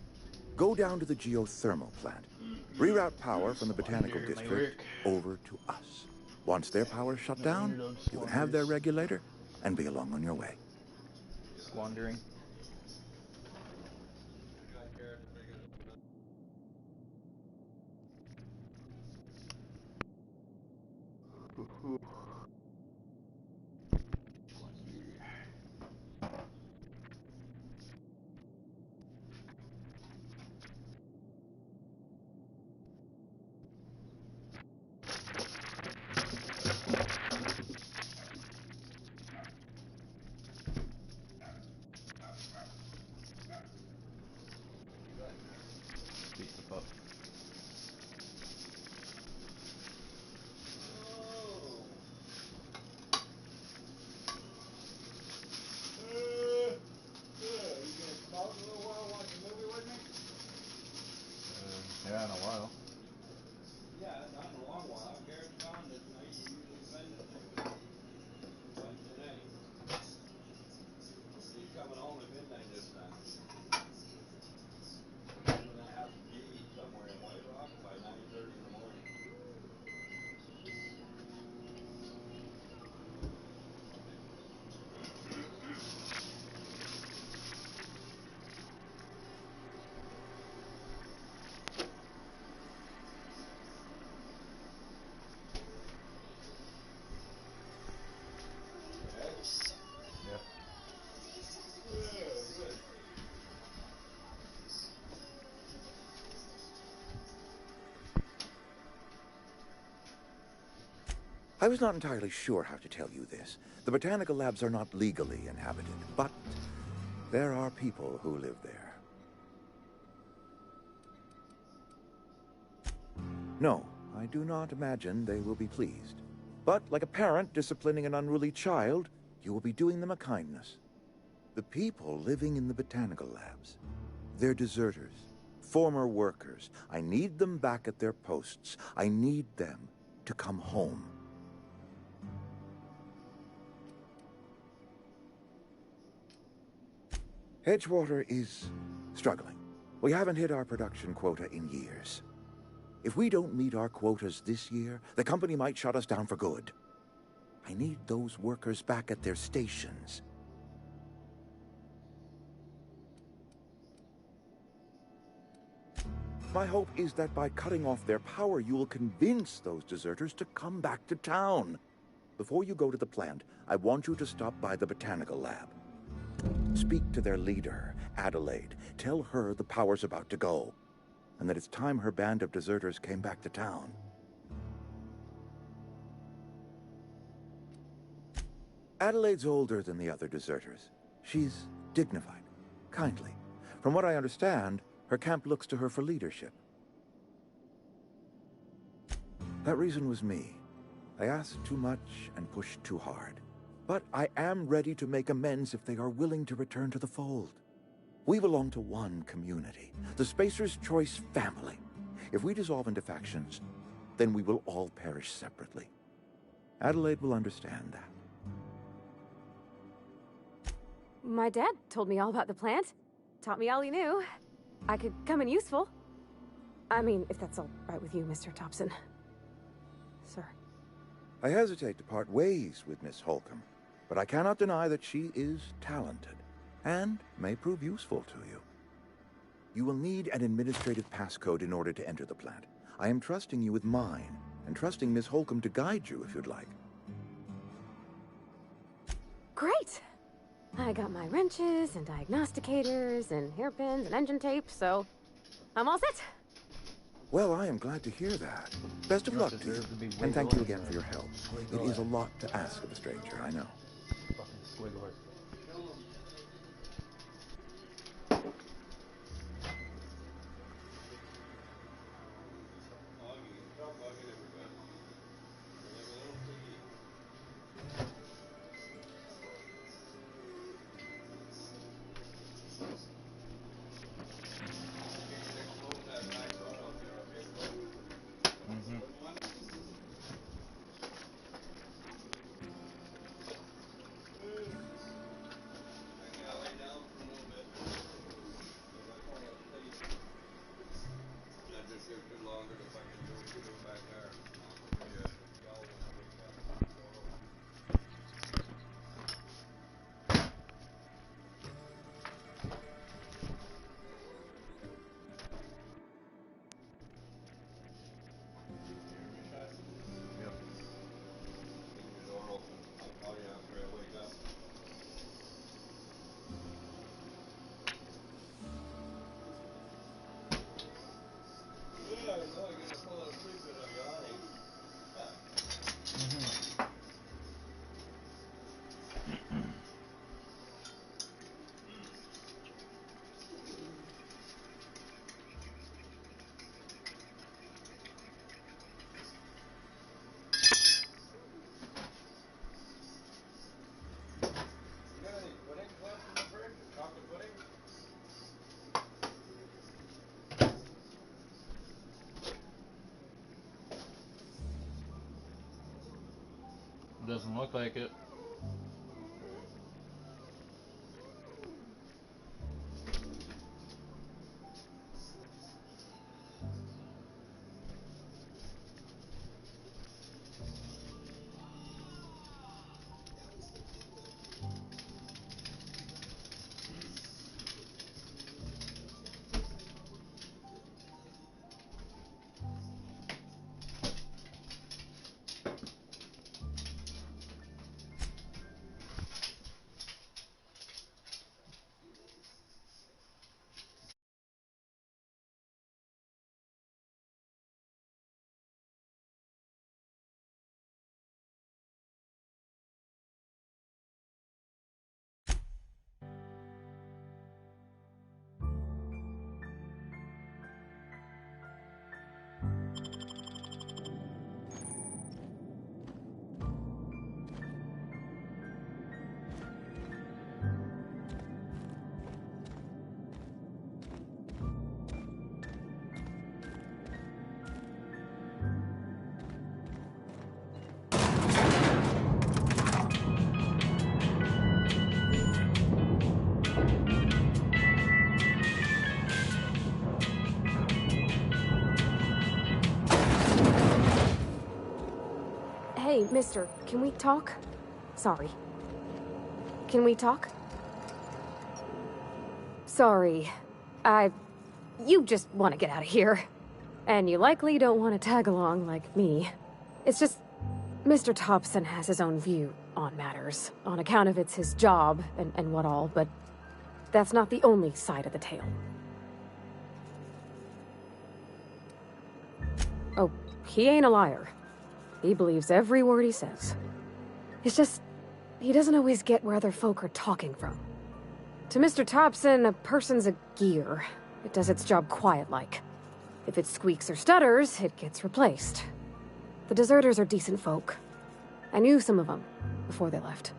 Go down to the geothermal plant. Reroute power from the botanical district over to us. Once their power's shut down, you can have their regulator and be along on your way. Squandering. Yeah, in a while. Yeah, not in a long while. Garrett's gone this night. You usually spend it there. But today, he's coming home at midnight this time. I'm gonna have to be somewhere in White Rock by 9:30 in the morning. I was not entirely sure how to tell you this. The botanical labs are not legally inhabited, but there are people who live there. No, I do not imagine they will be pleased. But like a parent disciplining an unruly child, you will be doing them a kindness. The people living in the botanical labs, they're deserters, former workers. I need them back at their posts. I need them to come home. Edgewater is struggling. We haven't hit our production quota in years. If we don't meet our quotas this year, the company might shut us down for good. I need those workers back at their stations. My hope is that by cutting off their power, you will convince those deserters to come back to town. Before you go to the plant, I want you to stop by the botanical lab. Speak to their leader, Adelaide. Tell her the power's about to go. and that it's time her band of deserters came back to town. Adelaide's older than the other deserters. She's dignified, kindly. From what I understand, her camp looks to her for leadership. That reason was me. I asked too much and pushed too hard. But I am ready to make amends if they are willing to return to the fold. We belong to one community, the Spacer's Choice family. If we dissolve into factions, then we will all perish separately. Adelaide will understand that. My dad told me all about the plant. Taught me all he knew. I could come in useful. I mean, if that's all right with you, Mr. Thompson. Sir. I hesitate to part ways with Miss Holcomb, but I cannot deny that she is talented and may prove useful to you. You will need an administrative passcode in order to enter the plant. I am trusting you with mine, and trusting Miss Holcomb to guide you if you'd like. Great! I got my wrenches and diagnosticators and hairpins and engine tape, so I'm all set. Well, I am glad to hear that. Best of luck to you, and thank you again for your help. It is a lot to ask of a stranger, I know. Doesn't look like it. Hey, mister, can we talk? Sorry. Can we talk? Sorry. You just want to get out of here. And you likely don't want to tag along like me. It's just, Mr. Thompson has his own view on matters, on account of it's his job and what all, but that's not the only side of the tale. Oh, he ain't a liar. He believes every word he says. It's just, he doesn't always get where other folk are talking from. To Mr. Thompson, a person's a gear. It does its job quiet-like. If it squeaks or stutters, it gets replaced. The deserters are decent folk. I knew some of them before they left.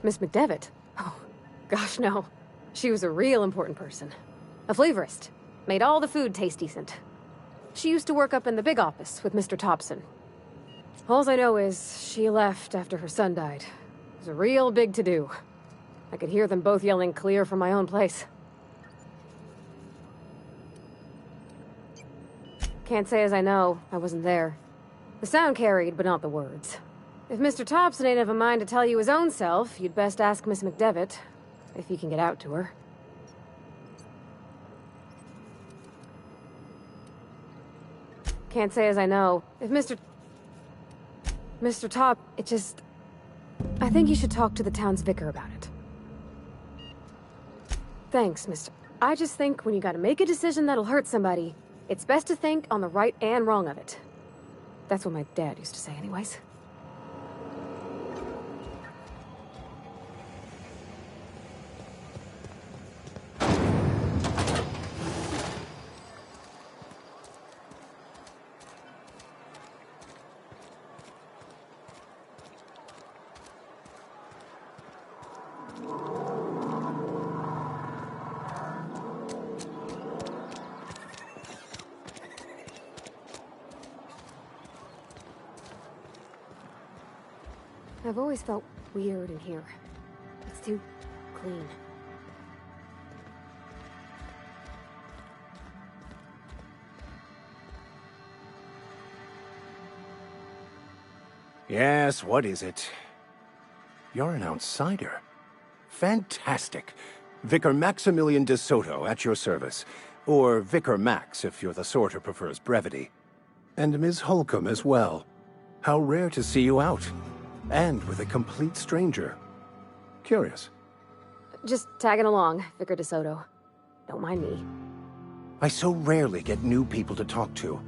Miss McDevitt? Oh, gosh, no. She was a real important person. A flavorist. Made all the food taste decent. She used to work up in the big office with Mr. Thompson. All I know is she left after her son died. It was a real big to-do. I could hear them both yelling clear from my own place. Can't say as I know. I wasn't there. The sound carried, but not the words. If Mr. Thompson ain't of a mind to tell you his own self, you'd best ask Miss McDevitt, if he can get out to her. Can't say as I know. If Mr. Top, it just... I think you should talk to the town's vicar about it. Thanks, Mr. I just think when you gotta make a decision that'll hurt somebody, it's best to think on the right and wrong of it. That's what my dad used to say anyways. I've always felt weird in here. It's too clean. Yes, what is it? You're an outsider. Fantastic. Vicar Maximilian de Soto at your service. Or Vicar Max, if you're the sort who prefers brevity. And Ms. Holcomb as well. How rare to see you out. And with a complete stranger. Curious. Just tagging along, Vicar DeSoto. Don't mind me. I so rarely get new people to talk to.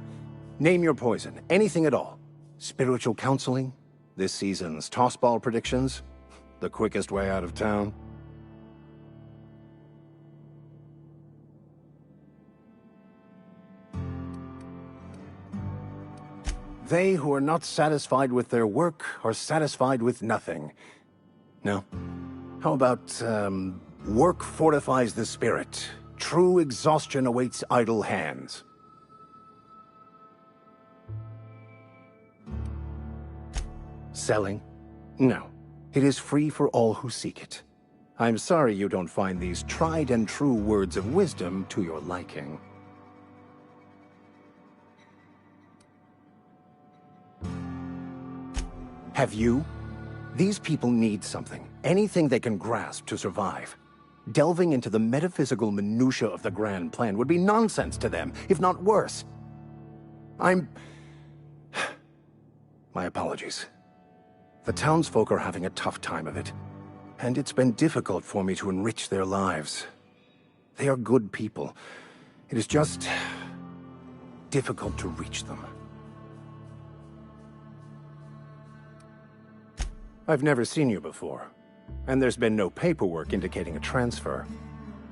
Name your poison, anything at all. Spiritual counseling? This season's tossball predictions? The quickest way out of town? They who are not satisfied with their work are satisfied with nothing. No? How about, work fortifies the spirit. True exhaustion awaits idle hands. Selling? No. It is free for all who seek it. I'm sorry you don't find these tried and true words of wisdom to your liking. Have you? These people need something, anything they can grasp to survive. Delving into the metaphysical minutiae of the grand plan would be nonsense to them, if not worse. My apologies. The townsfolk are having a tough time of it, and it's been difficult for me to enrich their lives. They are good people. It is just difficult to reach them. I've never seen you before, and there's been no paperwork indicating a transfer.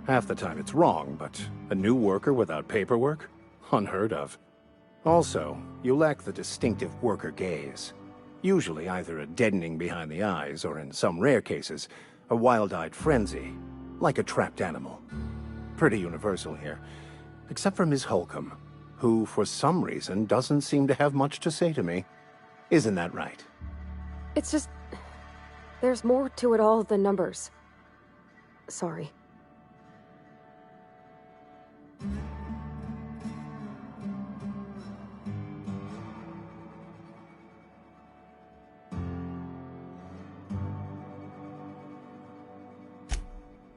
Half the time it's wrong, but a new worker without paperwork? Unheard of. Also, you lack the distinctive worker gaze. Usually either a deadening behind the eyes, or in some rare cases, a wild-eyed frenzy, like a trapped animal. Pretty universal here, except for Ms. Holcomb, who, for some reason, doesn't seem to have much to say to me. Isn't that right? It's just... there's more to it all than numbers. Sorry.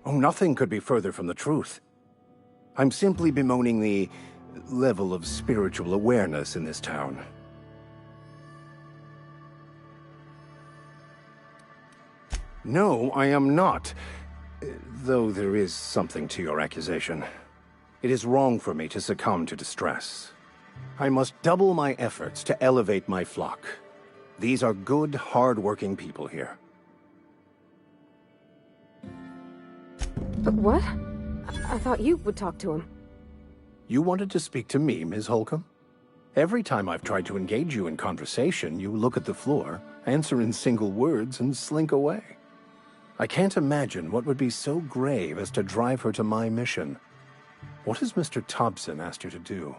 Oh, nothing could be further from the truth. I'm simply bemoaning the level of spiritual awareness in this town. No, I am not. Though there is something to your accusation. It is wrong for me to succumb to distress. I must double my efforts to elevate my flock. These are good, hard-working people here. But what? I thought you would talk to him. You wanted to speak to me, Ms. Holcomb? Every time I've tried to engage you in conversation, you look at the floor, answer in single words, and slink away. I can't imagine what would be so grave as to drive her to my mission. What has Mr. Thompson asked you to do?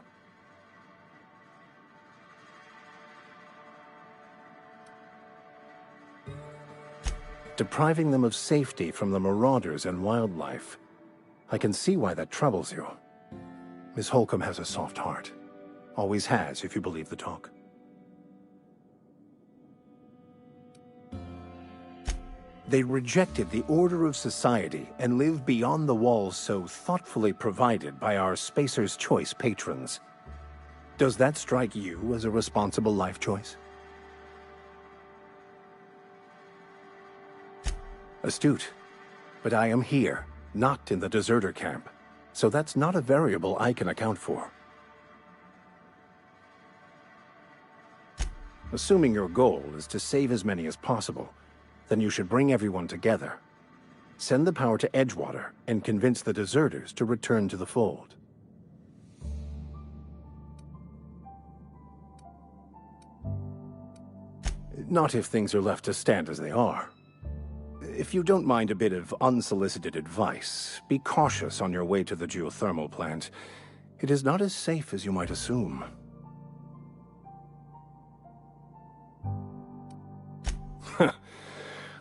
Depriving them of safety from the marauders and wildlife. I can see why that troubles you. Miss Holcomb has a soft heart. Always has, if you believe the talk. They rejected the order of society and lived beyond the walls so thoughtfully provided by our Spacer's Choice patrons. Does that strike you as a responsible life choice? Astute. But I am here, not in the deserter camp, so that's not a variable I can account for. Assuming your goal is to save as many as possible, then you should bring everyone together. Send the power to Edgewater and convince the deserters to return to the fold. Not if things are left to stand as they are. If you don't mind a bit of unsolicited advice, be cautious on your way to the geothermal plant. It is not as safe as you might assume.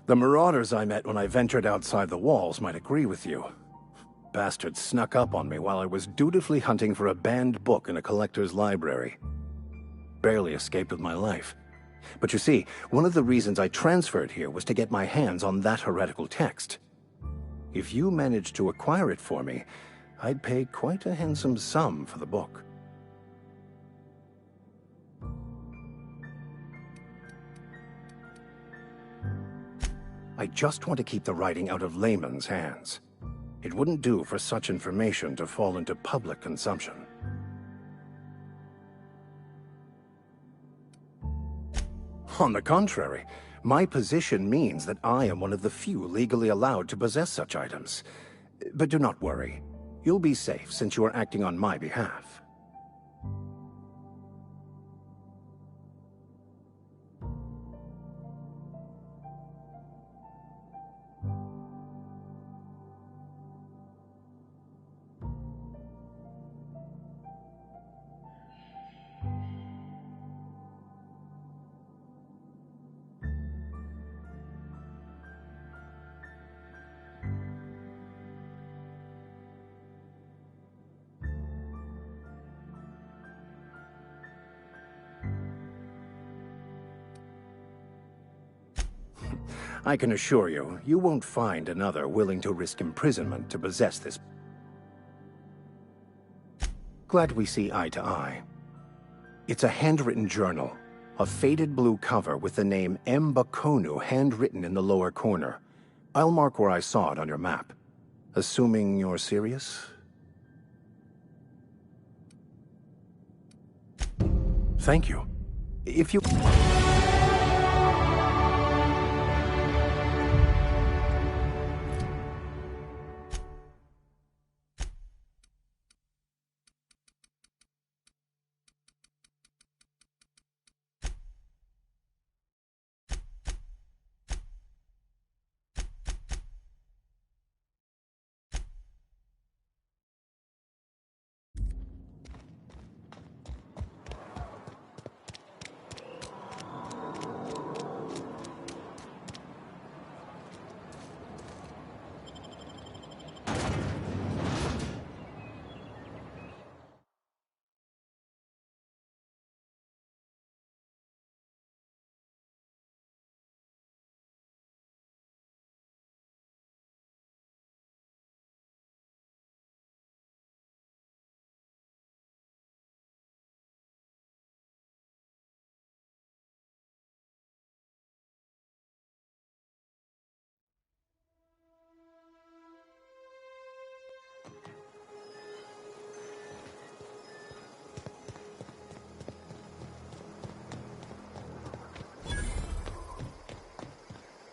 The marauders I met when I ventured outside the walls might agree with you. Bastards snuck up on me while I was dutifully hunting for a banned book in a collector's library. Barely escaped with my life. But you see, one of the reasons I transferred here was to get my hands on that heretical text. If you managed to acquire it for me, I'd pay quite a handsome sum for the book. I just want to keep the writing out of layman's hands. It wouldn't do for such information to fall into public consumption. On the contrary, my position means that I am one of the few legally allowed to possess such items. But do not worry. You'll be safe since you are acting on my behalf. I can assure you, you won't find another willing to risk imprisonment to possess this. Glad we see eye to eye. It's a handwritten journal, a faded blue cover with the name M. Bakonu handwritten in the lower corner. I'll mark where I saw it on your map. Assuming you're serious? Thank you. If you...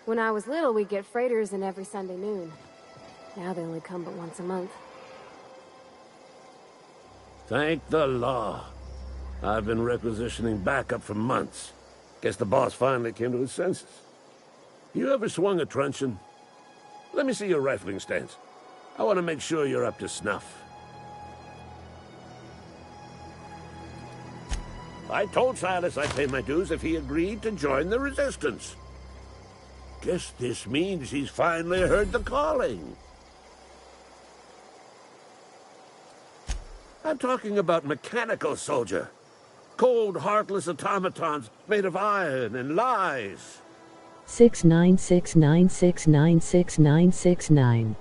When I was little, we'd get freighters in every Sunday noon. Now they only come but once a month. Thank the law. I've been requisitioning backup for months. Guess the boss finally came to his senses. You ever swung a truncheon? Let me see your rifling stance. I want to make sure you're up to snuff. I told Silas I'd pay my dues if he agreed to join the Resistance. Guess this means he's finally heard the calling. I'm talking about mechanical soldier. Cold, heartless automatons made of iron and lies. 6969696969.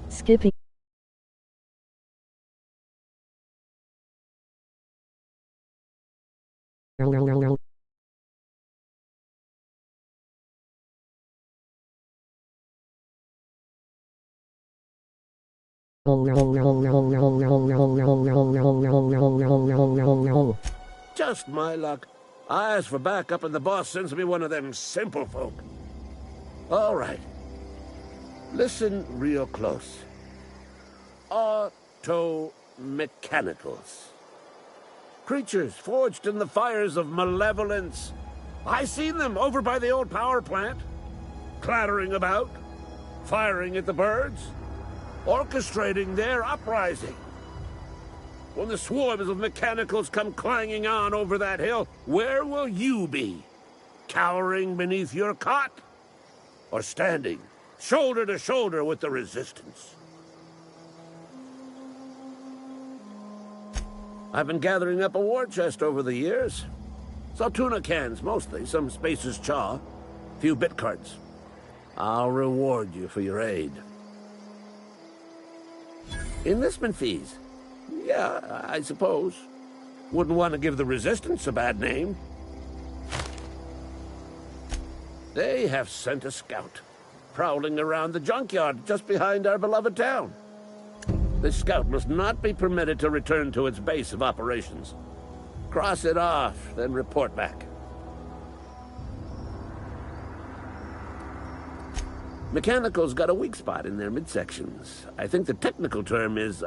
Skipping. Just my luck. I ask for backup and the boss sends me one of them simple folk. All right. Listen real close. Auto-mechanicals. Creatures forged in the fires of malevolence. I seen them over by the old power plant. Clattering about. Firing at the birds. Orchestrating their uprising. When the swarms of mechanicals come clanging on over that hill, where will you be? Cowering beneath your cot? Or standing, shoulder to shoulder with the Resistance? I've been gathering up a war chest over the years. Saw tuna cans, mostly, some Spacer's chaw, a few bit cards. I'll reward you for your aid. Enlistment fees. Yeah, I suppose. Wouldn't want to give the Resistance a bad name. They have sent a scout, prowling around the junkyard just behind our beloved town. This scout must not be permitted to return to its base of operations. Cross it off, then report back. Mechanicals got a weak spot in their midsections. I think the technical term is,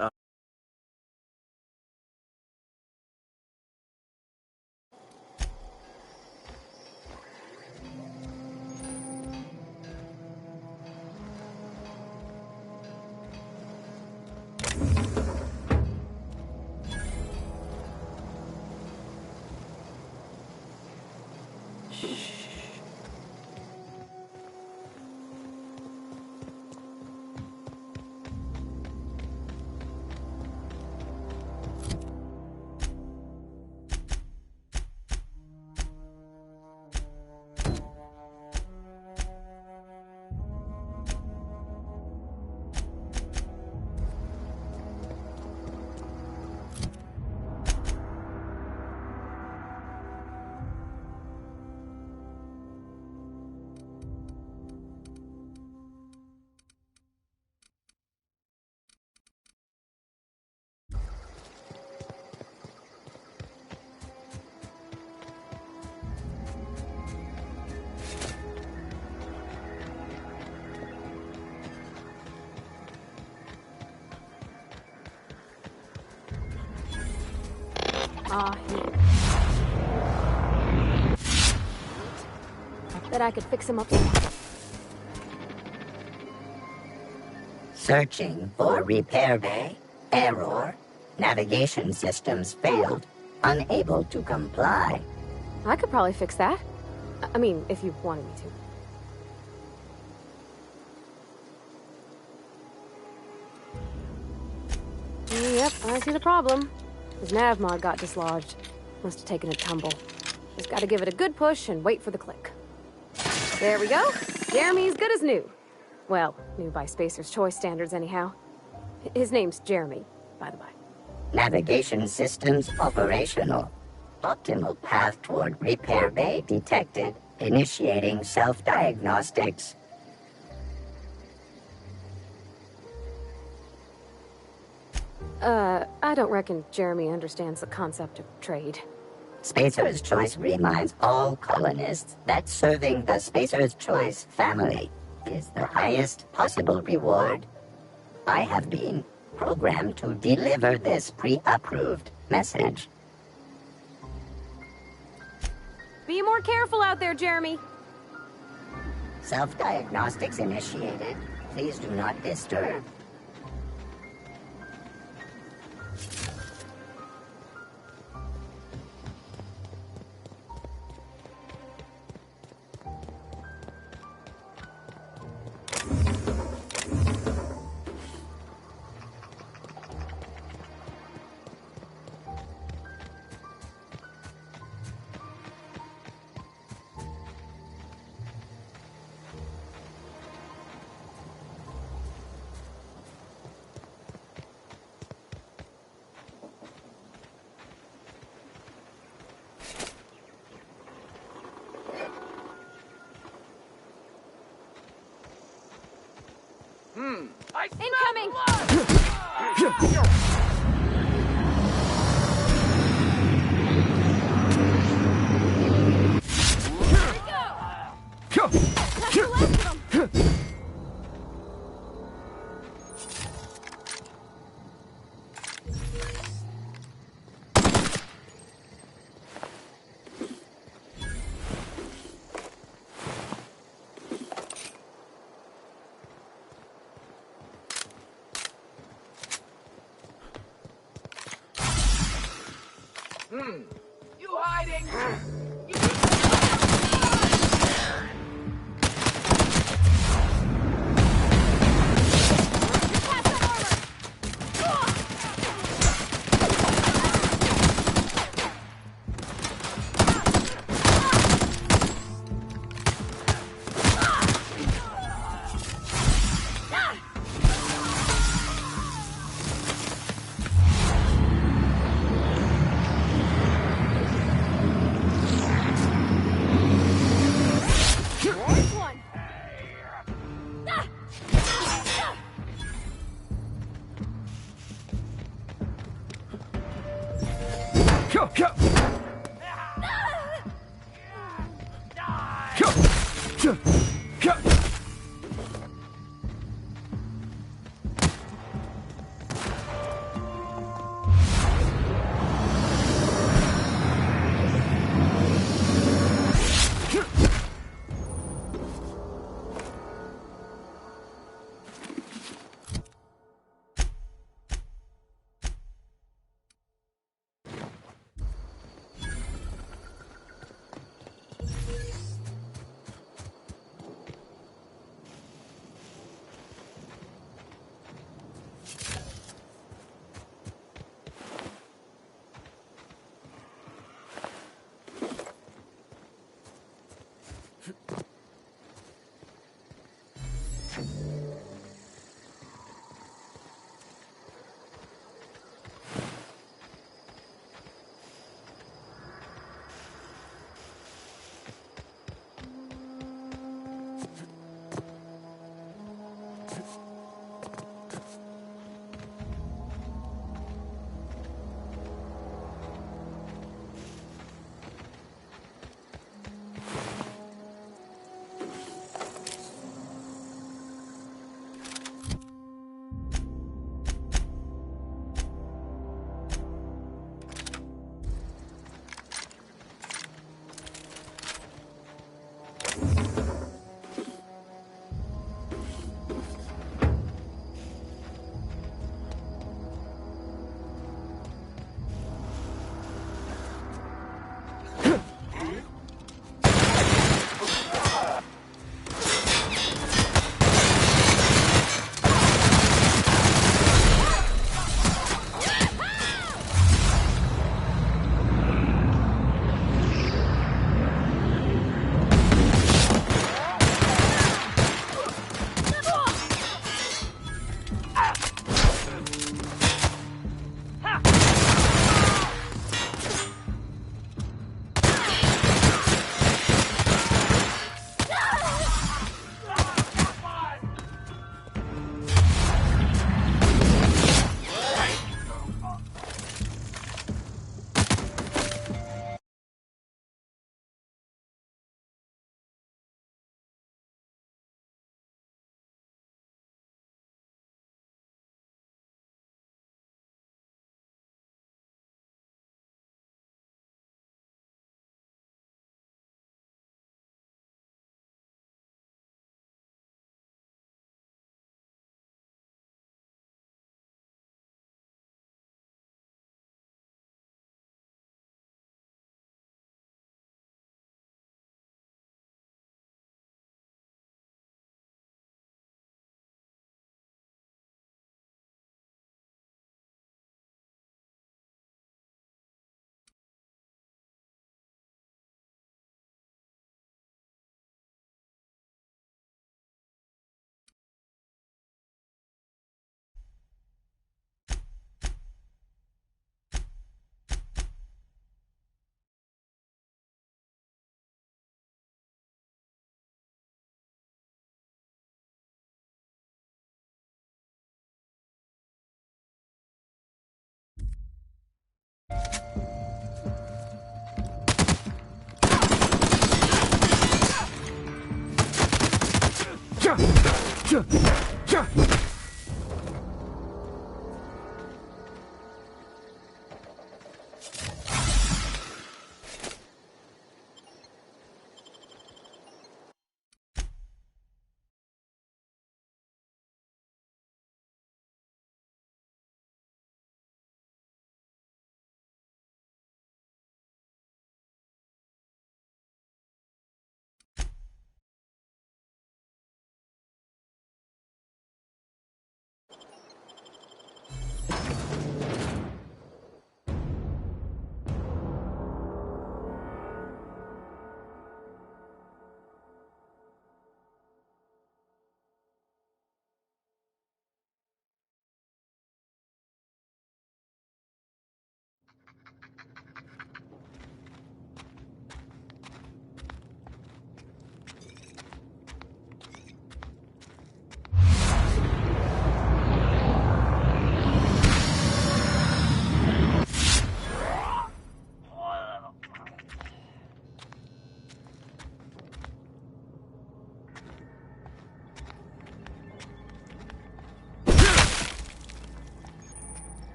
Bet I could fix him up. Searching for repair bay. Error. Navigation systems failed. Unable to comply. I could probably fix that. I mean, if you wanted me to. Yep, I see the problem. His nav mod got dislodged. Must have taken a tumble. Just gotta give it a good push and wait for the click. There we go. Jeremy's good as new. Well, new by Spacer's Choice standards anyhow. His name's Jeremy, by the by. Navigation systems operational. Optimal path toward repair bay detected. Initiating self-diagnostics. I don't reckon Jeremy understands the concept of trade. Spacer's Choice reminds all colonists that serving the Spacer's Choice family is the highest possible reward. I have been programmed to deliver this pre-approved message. Be more careful out there, Jeremy. Self-diagnostics initiated. Please do not disturb. Incoming! You hiding?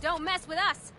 Don't mess with us!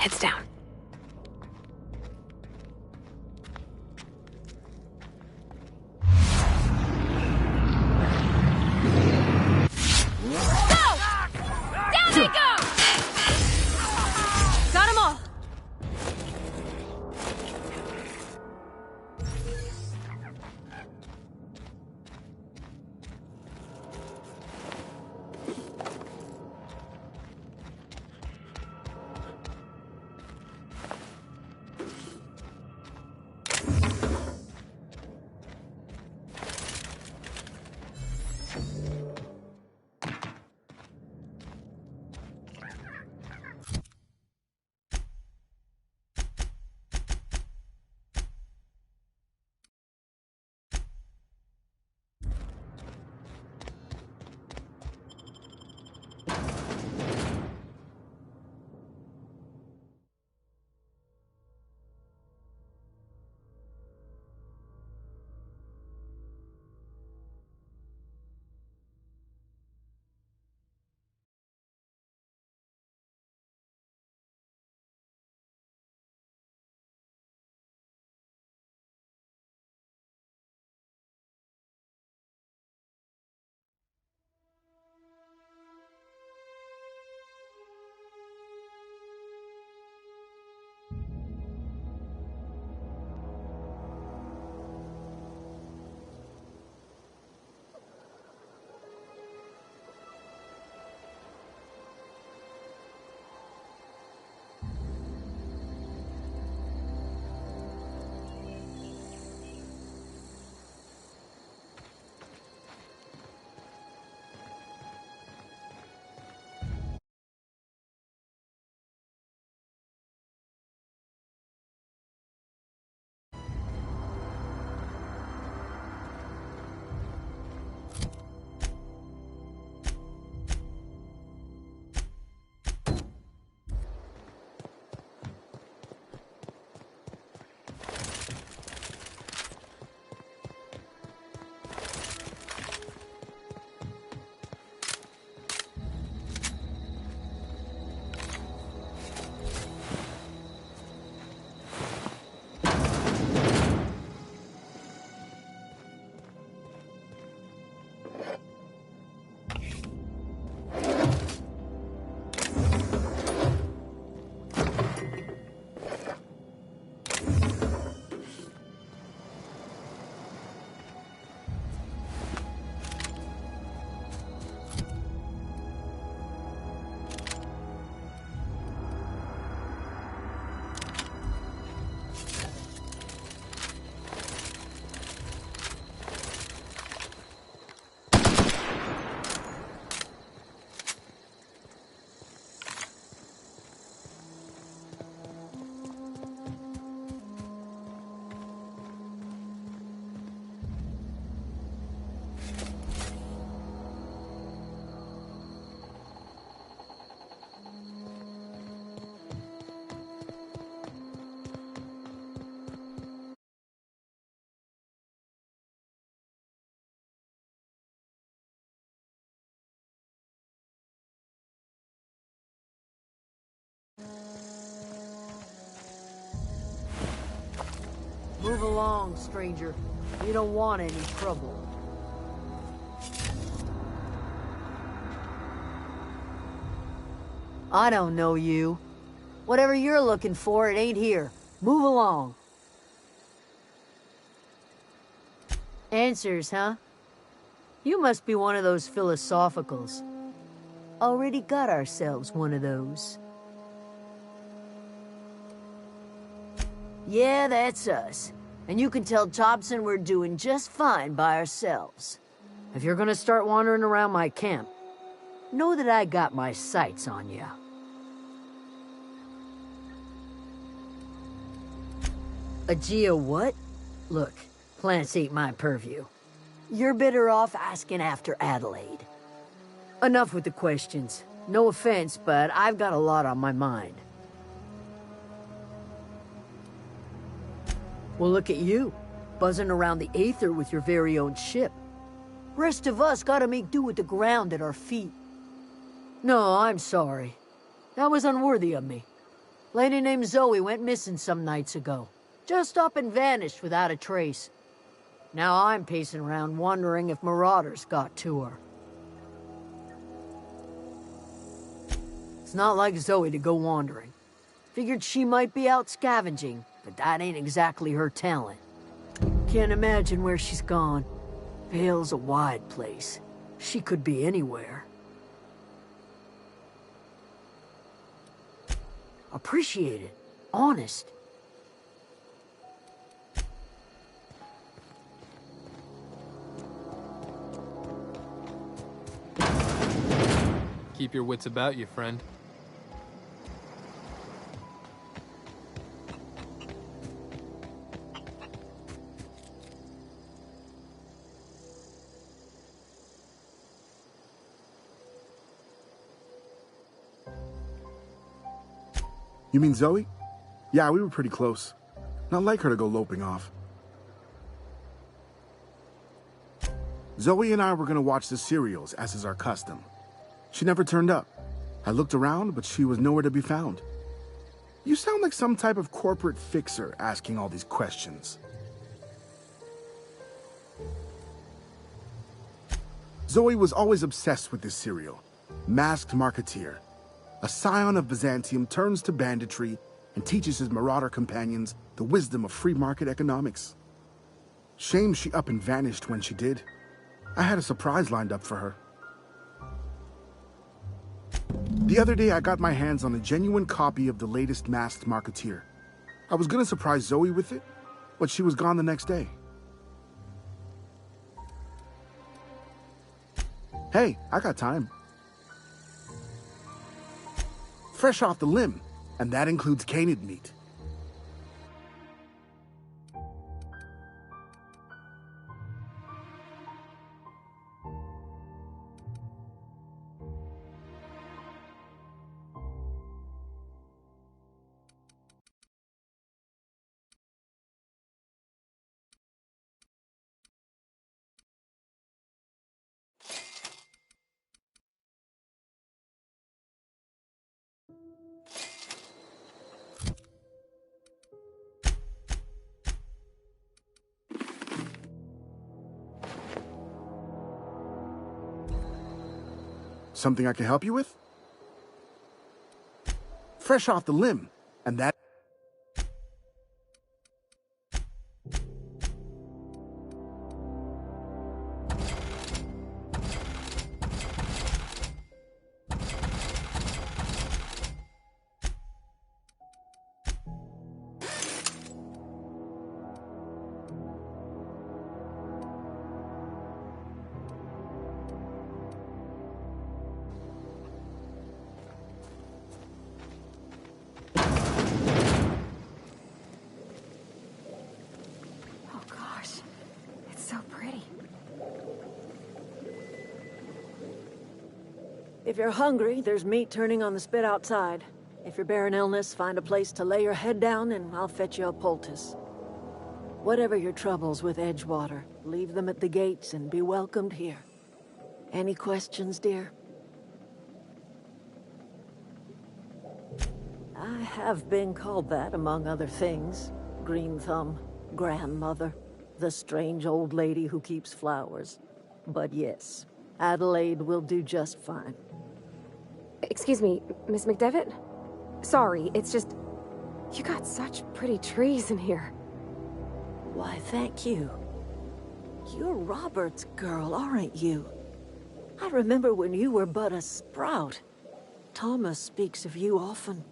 Heads down. Down they go! Got them all! Move along, stranger. You don't want any trouble. I don't know you. Whatever you're looking for, it ain't here. Move along. Answers, huh? You must be one of those philosophicals. Already got ourselves one of those. Yeah, that's us. And you can tell Thompson we're doing just fine by ourselves. If you're gonna start wandering around my camp, know that I got my sights on you. A Geo what? Look, plants ain't my purview. You're better off asking after Adelaide. Enough with the questions. No offense, but I've got a lot on my mind. Well, look at you, buzzing around the Aether with your very own ship. Rest of us gotta make do with the ground at our feet. No, I'm sorry. That was unworthy of me. Lady named Zoe went missing some nights ago. Just up and vanished without a trace. Now I'm pacing around wondering if marauders got to her. It's not like Zoe to go wandering. Figured she might be out scavenging, but that ain't exactly her talent. Can't imagine where she's gone. Vale's a wide place. She could be anywhere. Appreciate it. Honest. Keep your wits about you, friend. You mean Zoe? Yeah, we were pretty close. Not like her to go loping off. Zoe and I were gonna watch the serials, as is our custom. She never turned up. I looked around, but she was nowhere to be found. You sound like some type of corporate fixer asking all these questions. Zoe was always obsessed with this serial. Masked Marketeer. A scion of Byzantium turns to banditry and teaches his marauder companions the wisdom of free market economics. Shame she up and vanished when she did. I had a surprise lined up for her. The other day I got my hands on a genuine copy of the latest Masked Marketeer. I was gonna surprise Zoe with it, but she was gone the next day. Hey, I got time. Fresh off the limb, and that includes canid meat. Something I can help you with? Fresh off the limb, and that... Oh gosh, it's so pretty. If you're hungry, there's meat turning on the spit outside. If you're bearing illness, find a place to lay your head down and I'll fetch you a poultice. Whatever your troubles with Edgewater, leave them at the gates and be welcomed here. Any questions, dear? I have been called that, among other things. Green Thumb, grandmother, the strange old lady who keeps flowers. But yes, Adelaide will do just fine. Excuse me, Miss McDevitt? Sorry, it's just... You got such pretty trees in here. Why, thank you. You're Robert's girl, aren't you? I remember when you were but a sprout. Thomas speaks of you often.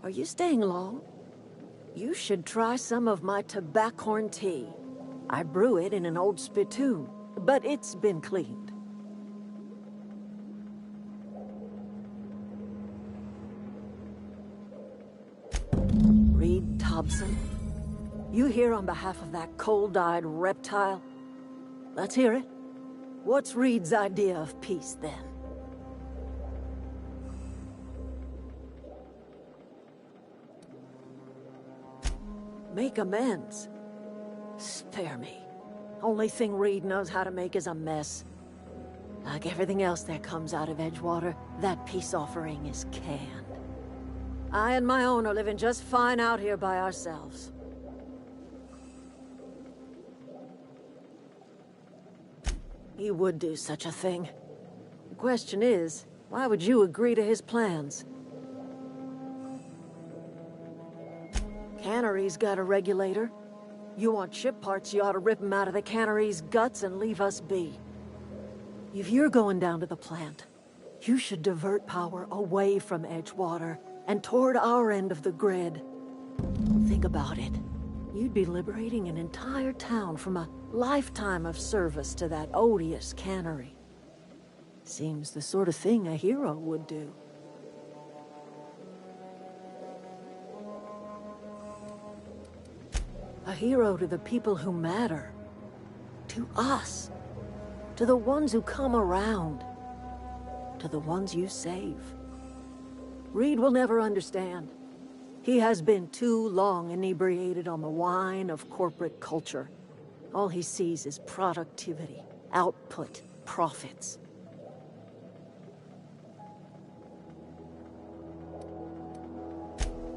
Are you staying long? You should try some of my tobaccorn tea. I brew it in an old spittoon, but it's been cleaned. Reed Thompson, you here on behalf of that cold-eyed reptile? Let's hear it. What's Reed's idea of peace, then? Make amends. Spare me. Only thing Reed knows how to make is a mess. Like everything else that comes out of Edgewater, that peace offering is canned. I and my own are living just fine out here by ourselves. He would do such a thing. The question is, why would you agree to his plans? Cannery's got a regulator. You want ship parts, you ought to rip them out of the cannery's guts and leave us be. If you're going down to the plant, you should divert power away from Edgewater and toward our end of the grid. Think about it. You'd be liberating an entire town from a lifetime of service to that odious cannery. Seems the sort of thing a hero would do. A hero to the people who matter. To us. To the ones who come around. To the ones you save. Reed will never understand. He has been too long inebriated on the wine of corporate culture. All he sees is productivity, output, profits.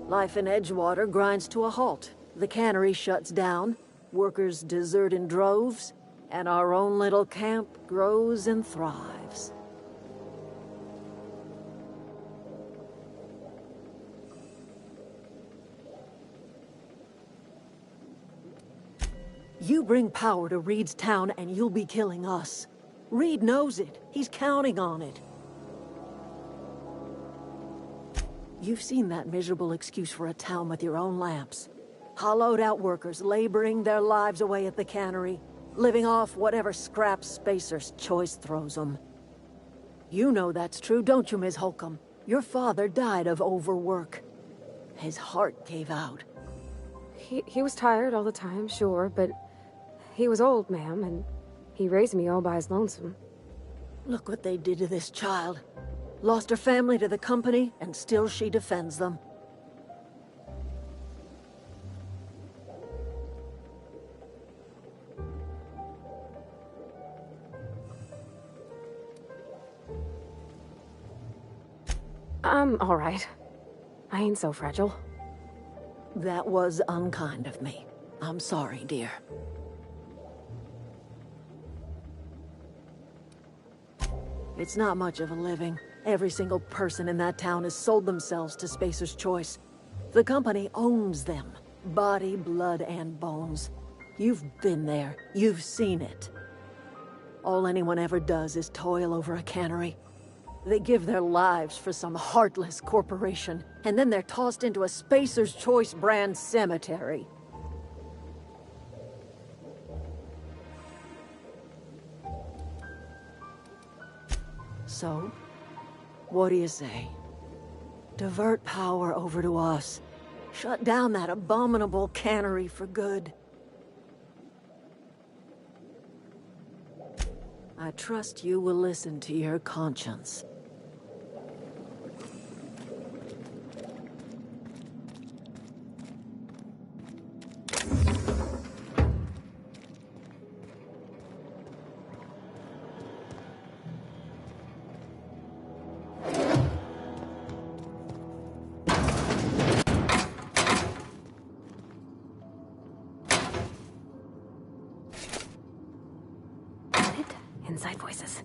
Life in Edgewater grinds to a halt. The cannery shuts down, workers desert in droves, and our own little camp grows and thrives. You bring power to Reed's town and you'll be killing us. Reed knows it. He's counting on it. You've seen that miserable excuse for a town with your own lamps. Hollowed out workers laboring their lives away at the cannery, living off whatever scraps Spacer's choice throws them. You know that's true, don't you, Ms. Holcomb? Your father died of overwork. His heart gave out. He was tired all the time, sure, but he was old, ma'am, and he raised me all by his lonesome. Look what they did to this child. Lost her family to the company, and still she defends them. I'm all right. I ain't so fragile. That was unkind of me. I'm sorry, dear. It's not much of a living. Every single person in that town has sold themselves to Spacer's Choice. The company owns them. Body, blood, and bones. You've been there. You've seen it. All anyone ever does is toil over a cannery. They give their lives for some heartless corporation, and then they're tossed into a Spacer's Choice brand cemetery. So, what do you say? Divert power over to us. Shut down that abominable cannery for good. I trust you will listen to your conscience. Inside voices.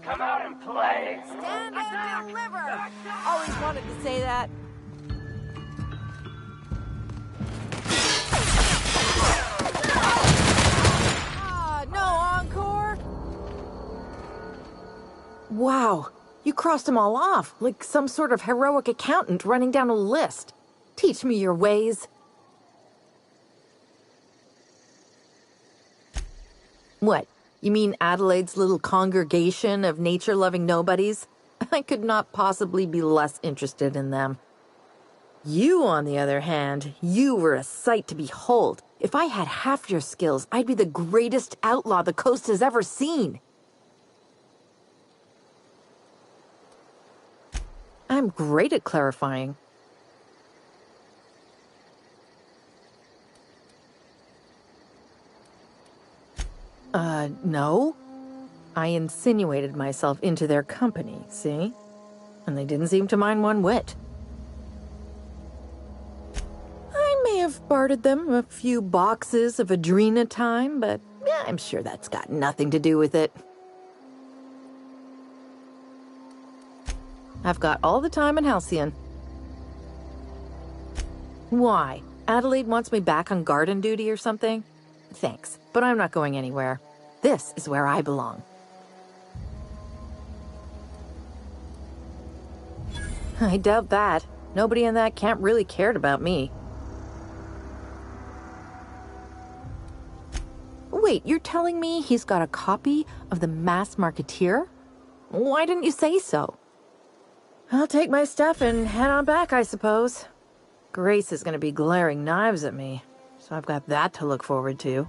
Come out and play. Stand and deliver. Always wanted to say that. No encore? Wow, you crossed them all off, like some sort of heroic accountant running down a list. Teach me your ways. What? You mean Adelaide's little congregation of nature-loving nobodies? I could not possibly be less interested in them. You, on the other hand, you were a sight to behold. If I had half your skills, I'd be the greatest outlaw the coast has ever seen. I'm great at clarifying. No. I insinuated myself into their company, see? And they didn't seem to mind one whit. I may have bartered them a few boxes of Adrena time, but I'm sure that's got nothing to do with it. I've got all the time in Halcyon. Why? Adelaide wants me back on garden duty or something? Thanks, but I'm not going anywhere. This is where I belong. I doubt that. Nobody in that camp really cared about me. Wait, you're telling me he's got a copy of the Mass Marketeer? Why didn't you say so? I'll take my stuff and head on back, I suppose. Grace is going to be glaring knives at me, so I've got that to look forward to.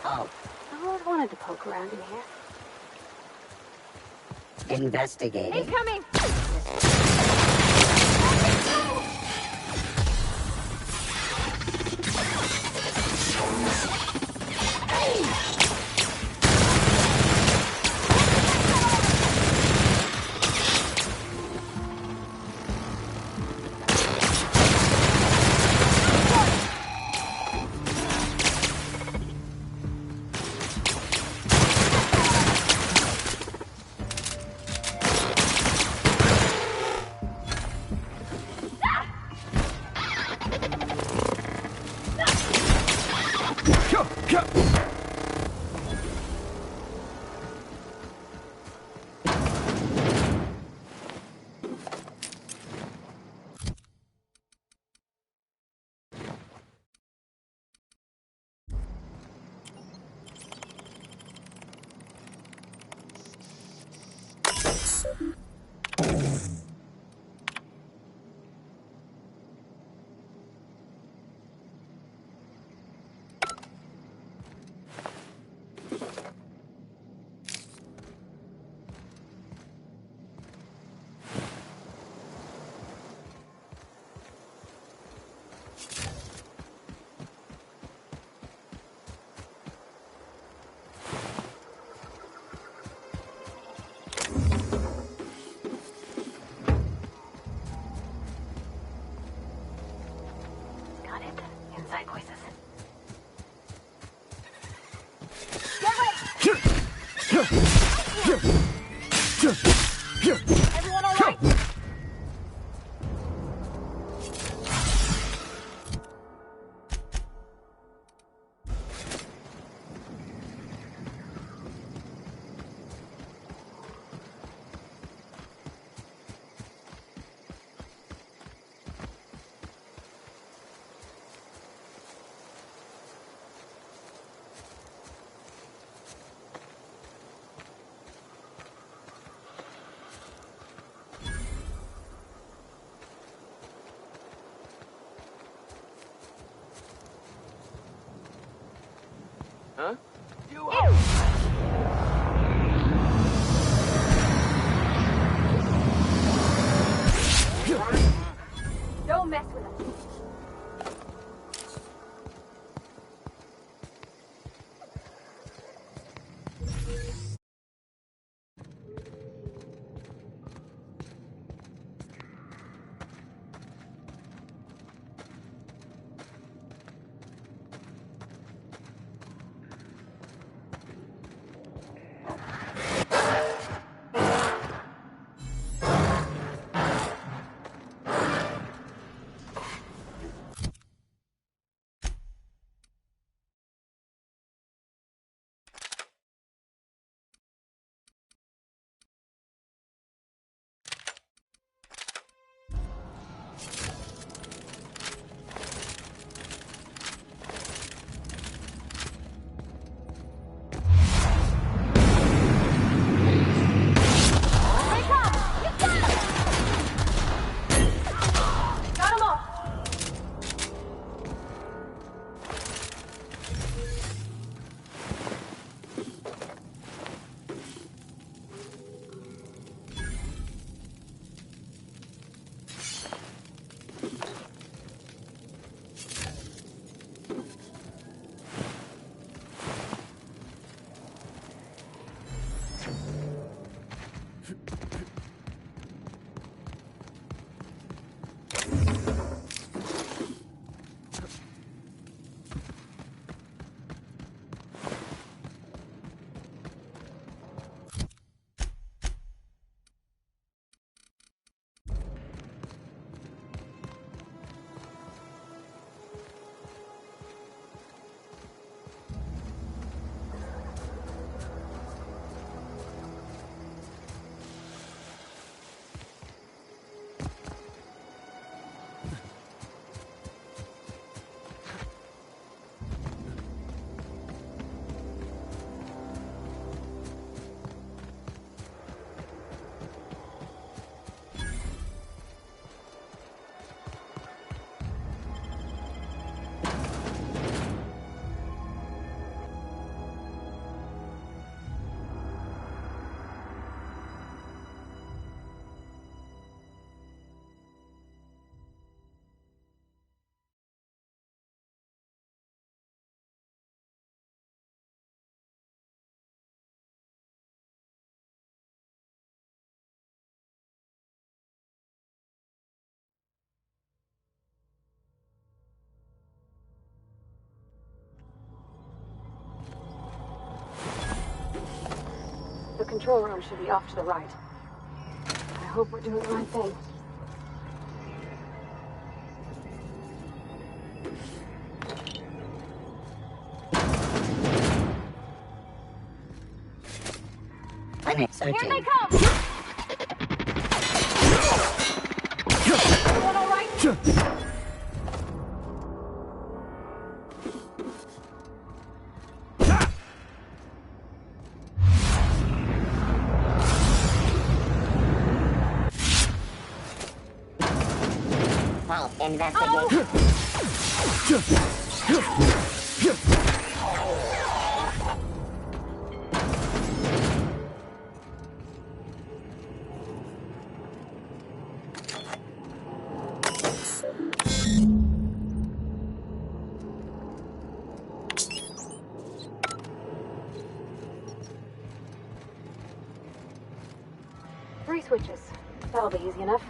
Oh, I always wanted to poke around in here. investigating. He's coming! Inside voices. Everyone all right? Huh? Don't mess with us. control room should be off to the right. I hope we're doing the right thing. Here they come! Everyone all right? Well, investigate. Three switches. That'll be easy enough.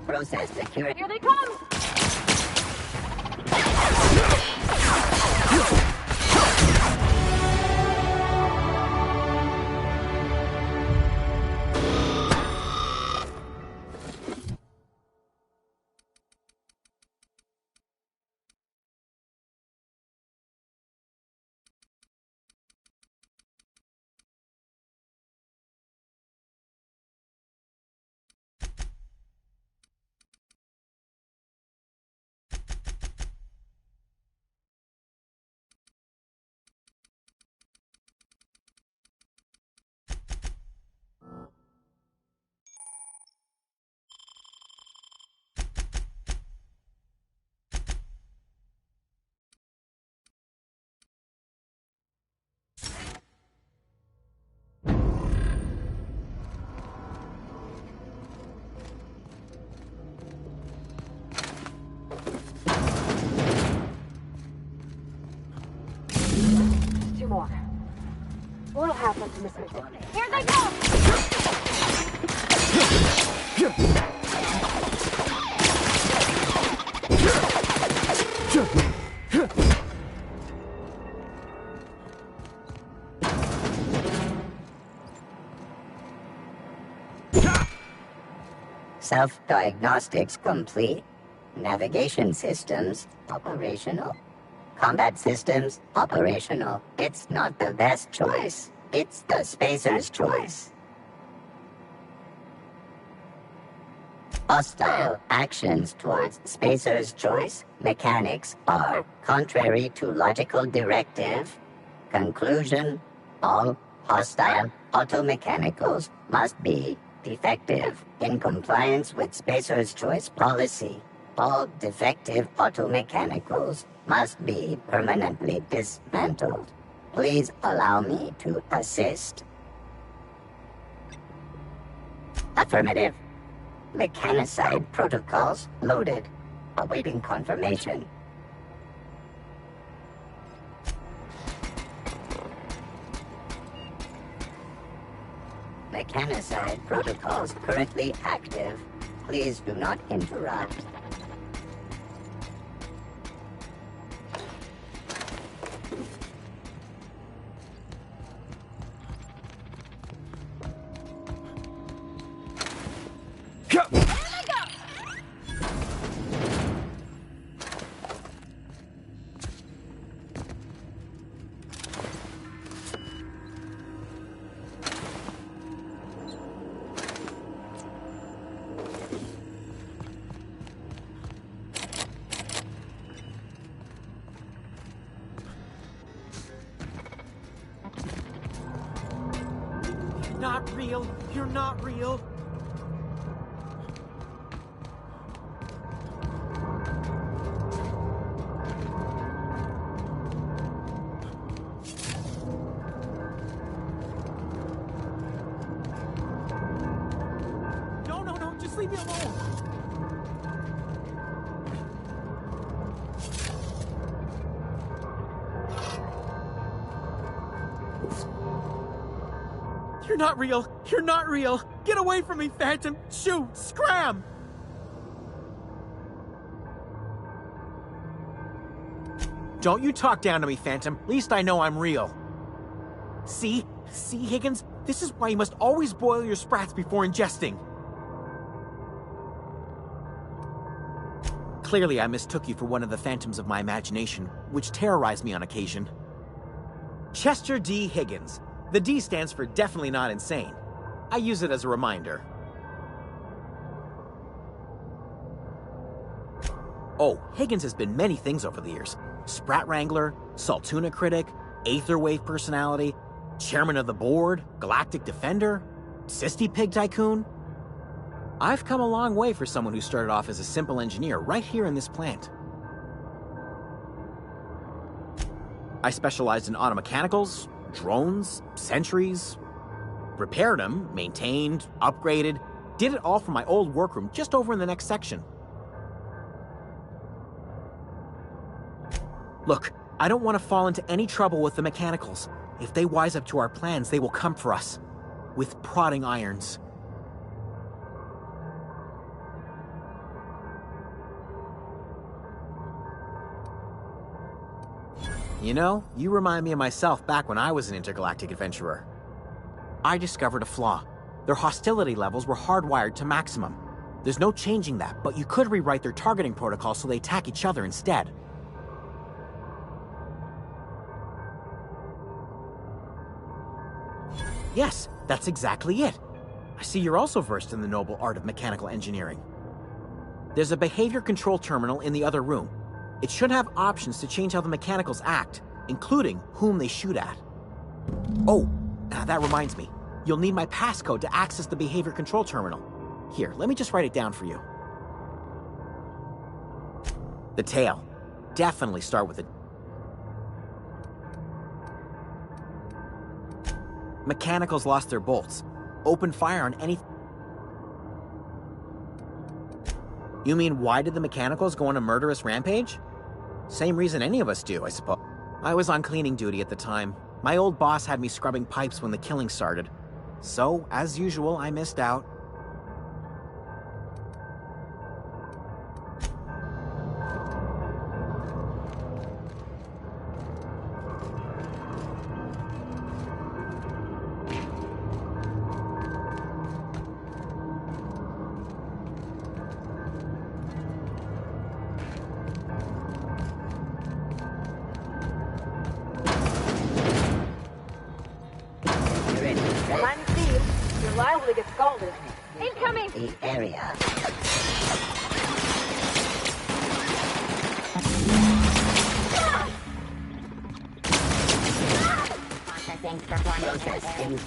Process security. Here they come! Two more. What'll happen to Miss Mitchell? Here they come! Self-diagnostics complete. Navigation systems operational. Combat systems operational. It's not the best choice. It's the spacer's choice. Hostile actions towards spacer's choice mechanics are contrary to logical directive. Conclusion: all hostile automechanicals must be defective in compliance with spacer's choice policy. All defective automechanicals must be permanently dismantled. Please allow me to assist. Affirmative. Mechanicide protocols loaded. Awaiting confirmation. Mechanicide protocols currently active. Please do not interrupt. not real. You're not real. No, just leave me alone. You're not real. You're not real. Get away from me, Phantom. Shoot. Scram. Don't you talk down to me, Phantom. At least I know I'm real. See? See, Higgins? This is why you must always boil your sprats before ingesting. Clearly, I mistook you for one of the phantoms of my imagination, which terrorized me on occasion. Chester D. Higgins. The D stands for definitely not insane. I use it as a reminder. Oh, Higgins has been many things over the years. Sprat Wrangler, Saltuna Critic, Aetherwave Personality, Chairman of the Board, Galactic Defender, Sisty Pig Tycoon. I've come a long way for someone who started off as a simple engineer right here in this plant. I specialized in automechanicals, drones, sentries, repaired them, maintained, upgraded, did it all from my old workroom just over in the next section. Look, I don't want to fall into any trouble with the mechanicals. If they wise up to our plans, they will come for us. With prodding irons. You know, you remind me of myself back when I was an intergalactic adventurer. I discovered a flaw. Their hostility levels were hardwired to maximum. There's no changing that, but you could rewrite their targeting protocol so they attack each other instead. Yes, that's exactly it. I see you're also versed in the noble art of mechanical engineering. There's a behavior control terminal in the other room. It should have options to change how the mechanicals act, including whom they shoot at. Oh, that reminds me. You'll need my passcode to access the behavior control terminal. Here, let me just write it down for you. The tail. Definitely start with it. Mechanicals lost their bolts. Open fire on any... You mean, why did the mechanicals go on a murderous rampage? Same reason any of us do, I suppose. I was on cleaning duty at the time. My old boss had me scrubbing pipes when the killing started. So, as usual, I missed out. The area. Processing.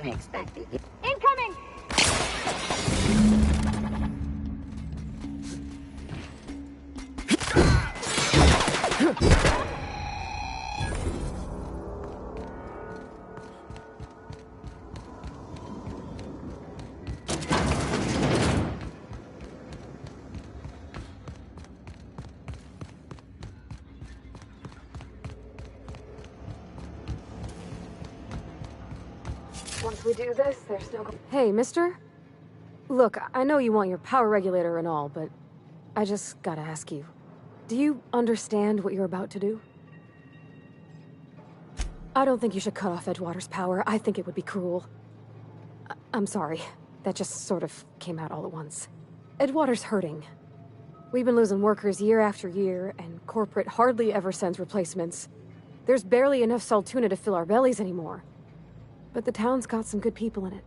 Unexpected. Incoming! Once we do this, there's no... Hey, mister? Look, I know you want your power regulator and all, but I just gotta ask you. Do you understand what you're about to do? I don't think you should cut off Edgewater's power. I think it would be cruel. I'm sorry. That just sort of came out all at once. Edgewater's hurting. We've been losing workers year after year, and corporate hardly ever sends replacements. There's barely enough Saltuna to fill our bellies anymore. But the town's got some good people in it.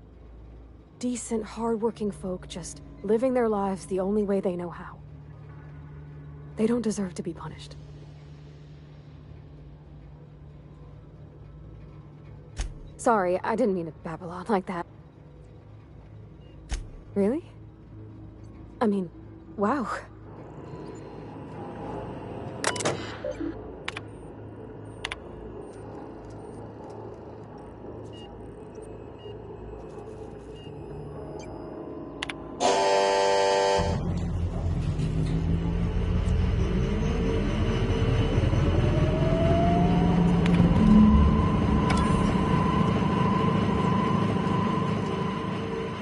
Decent, hard-working folk just living their lives the only way they know how. They don't deserve to be punished. Sorry, I didn't mean to babble on like that. Really? I mean, wow.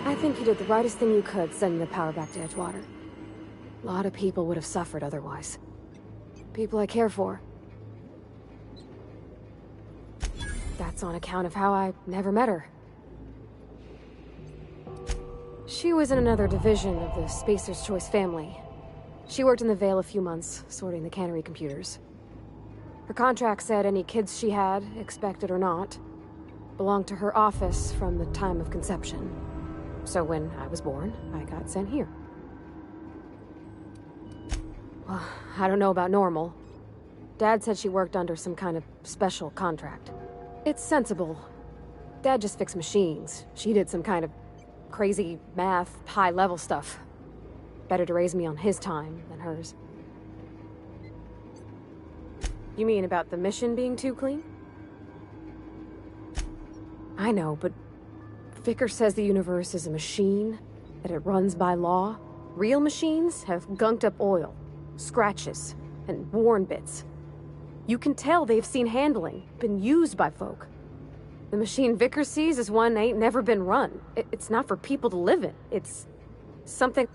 I think you did the rightest thing you could, sending the power back to Edgewater. A lot of people would have suffered otherwise. People I care for. That's on account of how I never met her. She was in another division of the Spacer's Choice family. She worked in the Vale a few months, sorting the cannery computers. Her contract said any kids she had, expected or not, belonged to her office from the time of conception. So when I was born, I got sent here. Well, I don't know about normal. Dad said she worked under some kind of special contract. It's sensible. Dad just fixed machines. She did some kind of crazy math, high-level stuff. Better to raise me on his time than hers. You mean about the mission being too clean? I know, but Vicker says the universe is a machine, that it runs by law. Real machines have gunked up oil, scratches, and worn bits. You can tell they've seen handling, been used by folk. The machine Vicker sees is one ain't never been run. It's not for people to live in. It's something...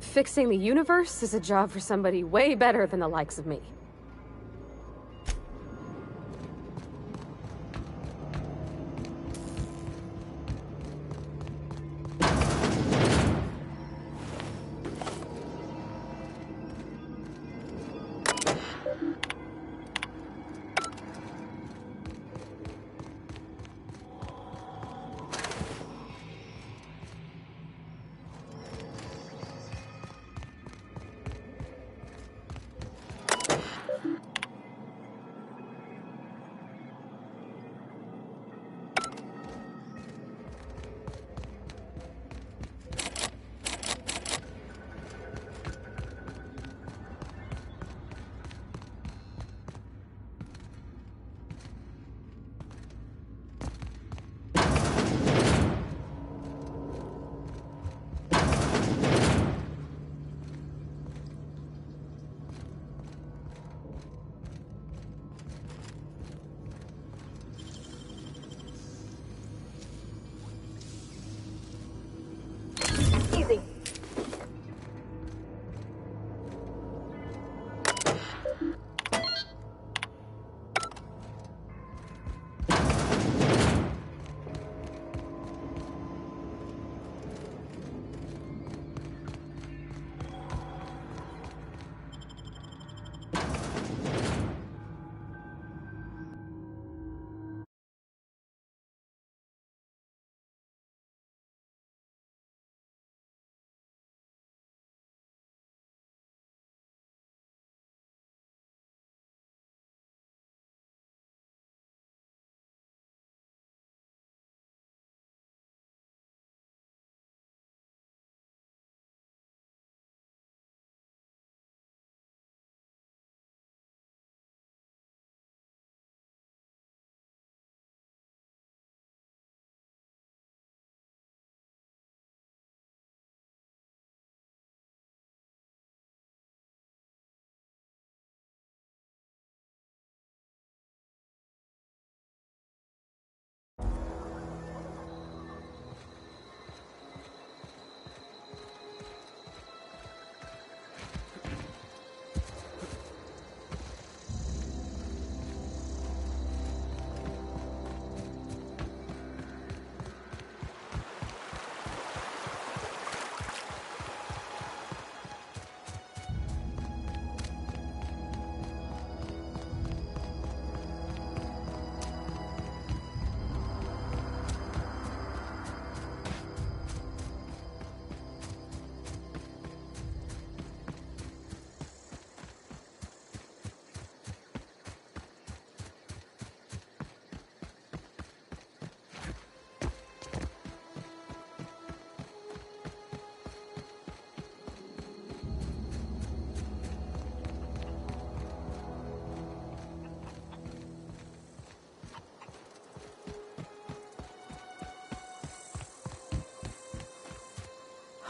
Fixing the universe is a job for somebody way better than the likes of me.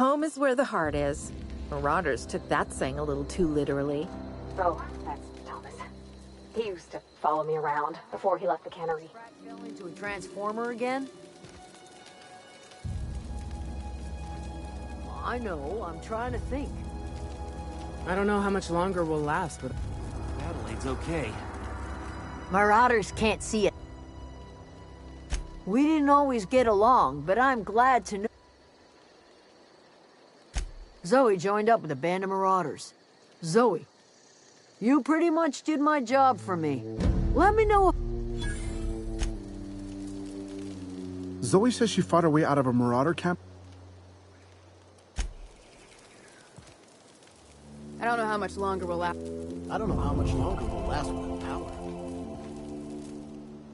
Home is where the heart is. Marauders took that saying a little too literally. Oh, that's Thomas. He used to follow me around before he left the cannery. Fell into a transformer again? I know, I'm trying to think. I don't know how much longer we'll last with... Adelaide's okay. Marauders can't see it. We didn't always get along, but I'm glad to know... Zoe joined up with a band of marauders. Zoe, you pretty much did my job for me. Let me know if... Zoe says she fought her way out of a marauder camp. I don't know how much longer we'll last. I don't know how much longer we'll last with power.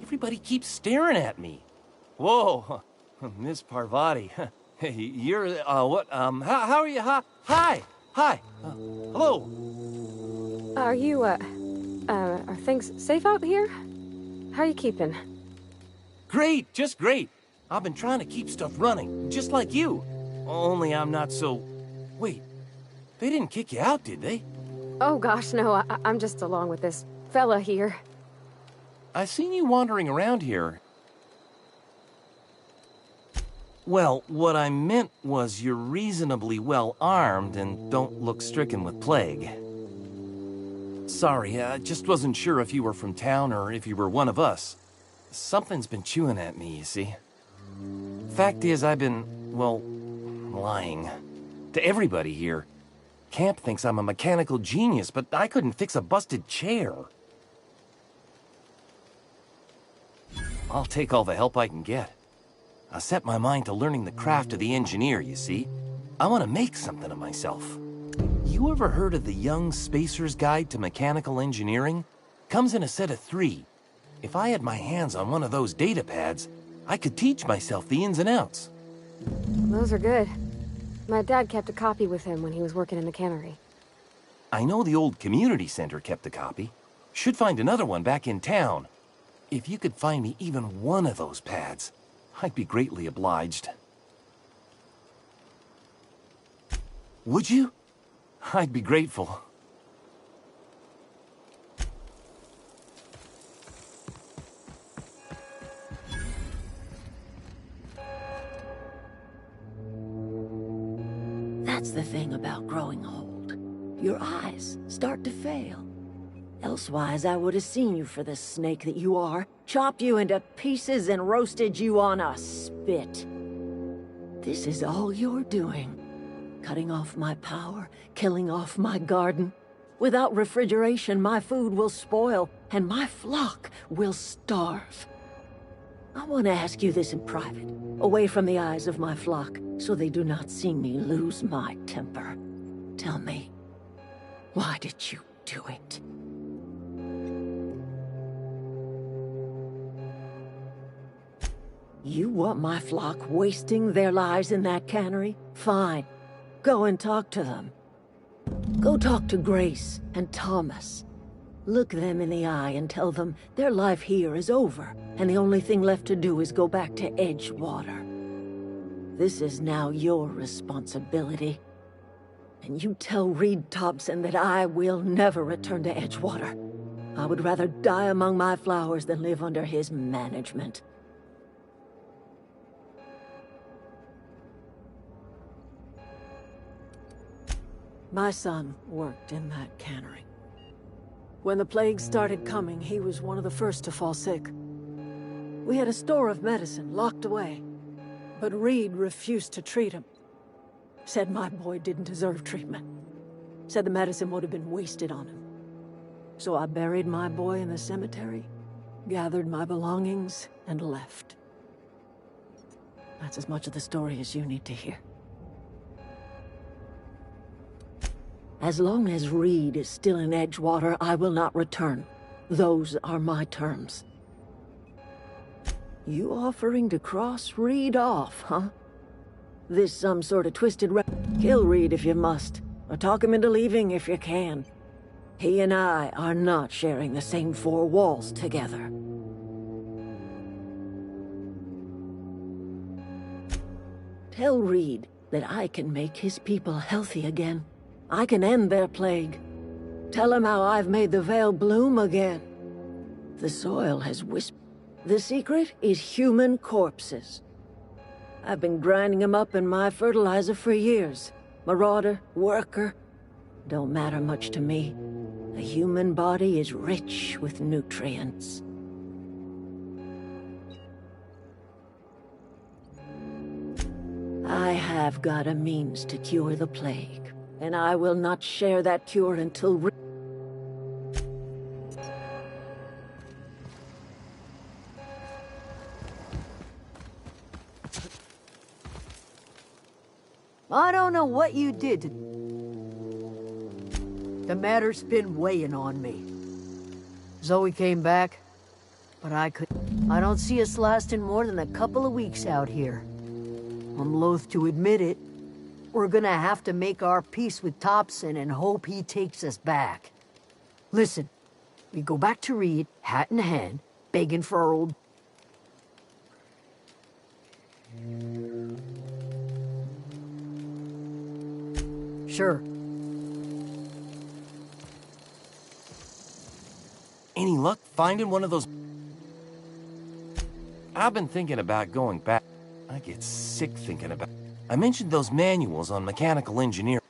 Everybody keeps staring at me. Whoa, Miss Parvati. Hey, you're, what, how are you? Hi, hello. Are you, are things safe out here? How are you keeping? Great, just great. I've been trying to keep stuff running, just like you. Only I'm not so... Wait, they didn't kick you out, did they? Oh gosh, no, I'm just along with this fella here. I seen you wandering around here. Well, what I meant was you're reasonably well armed and don't look stricken with plague. Sorry, I just wasn't sure if you were from town or if you were one of us. Something's been chewing at me, you see. Fact is, I've been, well, lying. To everybody here. Camp thinks I'm a mechanical genius, but I couldn't fix a busted chair. I'll take all the help I can get. I set my mind to learning the craft of the engineer, you see. I want to make something of myself. You ever heard of the Young Spacer's Guide to Mechanical Engineering? Comes in a set of 3. If I had my hands on one of those data pads, I could teach myself the ins and outs. Those are good. My dad kept a copy with him when he was working in the cannery. I know the old community center kept a copy. Should find another one back in town. If you could find me even one of those pads, I'd be greatly obliged. Would you? I'd be grateful. That's the thing about growing old. Your eyes start to fail. Elsewise, I would have seen you for the snake that you are, chopped you into pieces and roasted you on a spit. This is all you're doing. Cutting off my power, killing off my garden. Without refrigeration, my food will spoil, and my flock will starve. I want to ask you this in private, away from the eyes of my flock, so they do not see me lose my temper. Tell me, why did you do it? You want my flock wasting their lives in that cannery? Fine. Go and talk to them. Go talk to Grace and Thomas. Look them in the eye and tell them their life here is over, and the only thing left to do is go back to Edgewater. This is now your responsibility. And you tell Reed Thompson that I will never return to Edgewater. I would rather die among my flowers than live under his management. My son worked in that cannery. When the plague started coming, he was one of the first to fall sick. We had a store of medicine locked away, but Reed refused to treat him. Said my boy didn't deserve treatment. Said the medicine would have been wasted on him. So I buried my boy in the cemetery, gathered my belongings, and left. That's as much of the story as you need to hear. As long as Reed is still in Edgewater, I will not return. Those are my terms. You offering to cross Reed off, huh? This some sort of twisted Kill Reed if you must, or talk him into leaving if you can. He and I are not sharing the same 4 walls together. Tell Reed that I can make his people healthy again. I can end their plague. Tell him how I've made the Vale bloom again. The soil has whispered. The secret is human corpses. I've been grinding them up in my fertilizer for years. Marauder, worker, don't matter much to me. A human body is rich with nutrients. I have got a means to cure the plague, and I will not share that cure until... I don't know what you did to... The matter's been weighing on me. Zoe came back, but I don't see us lasting more than a couple of weeks out here. I'm loath to admit it. We're gonna have to make our peace with Thompson and hope he takes us back. Listen, we go back to Reed, hat in hand, begging for our old... Sure. Any luck finding one of those? I've been thinking about going back. I get sick thinking about... I mentioned those manuals on mechanical engineering.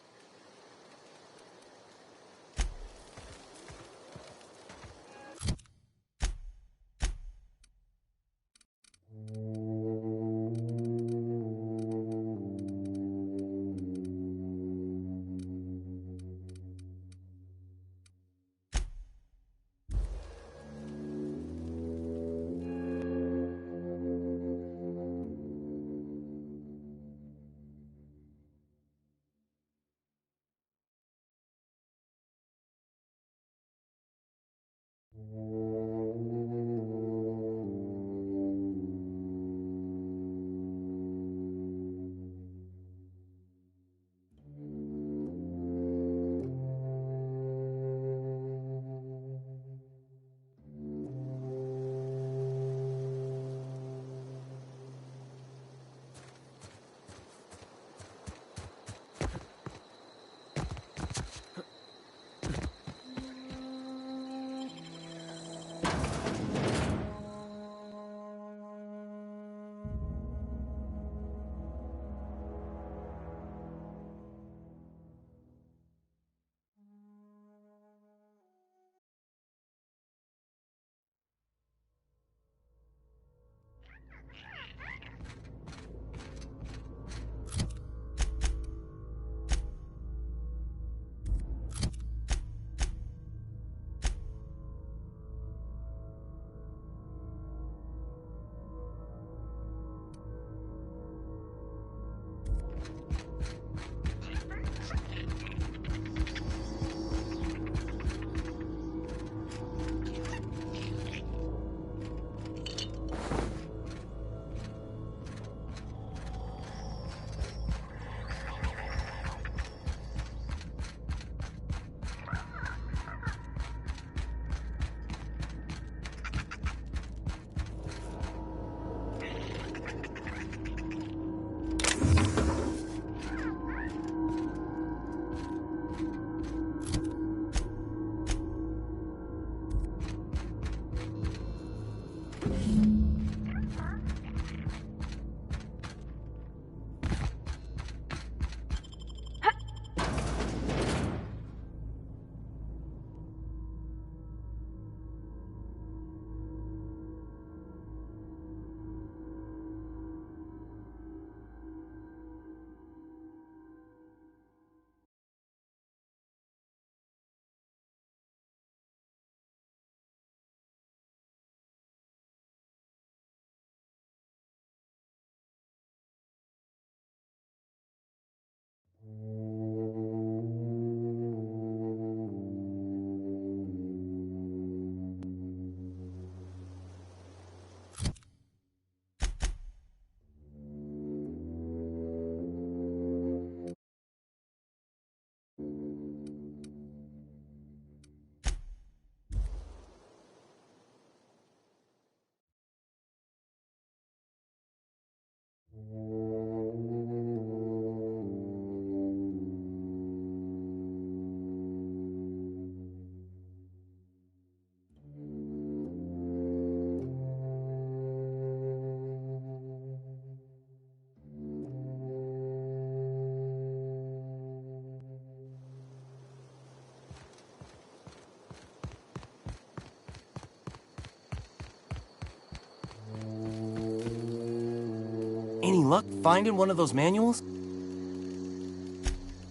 luck finding one of those manuals?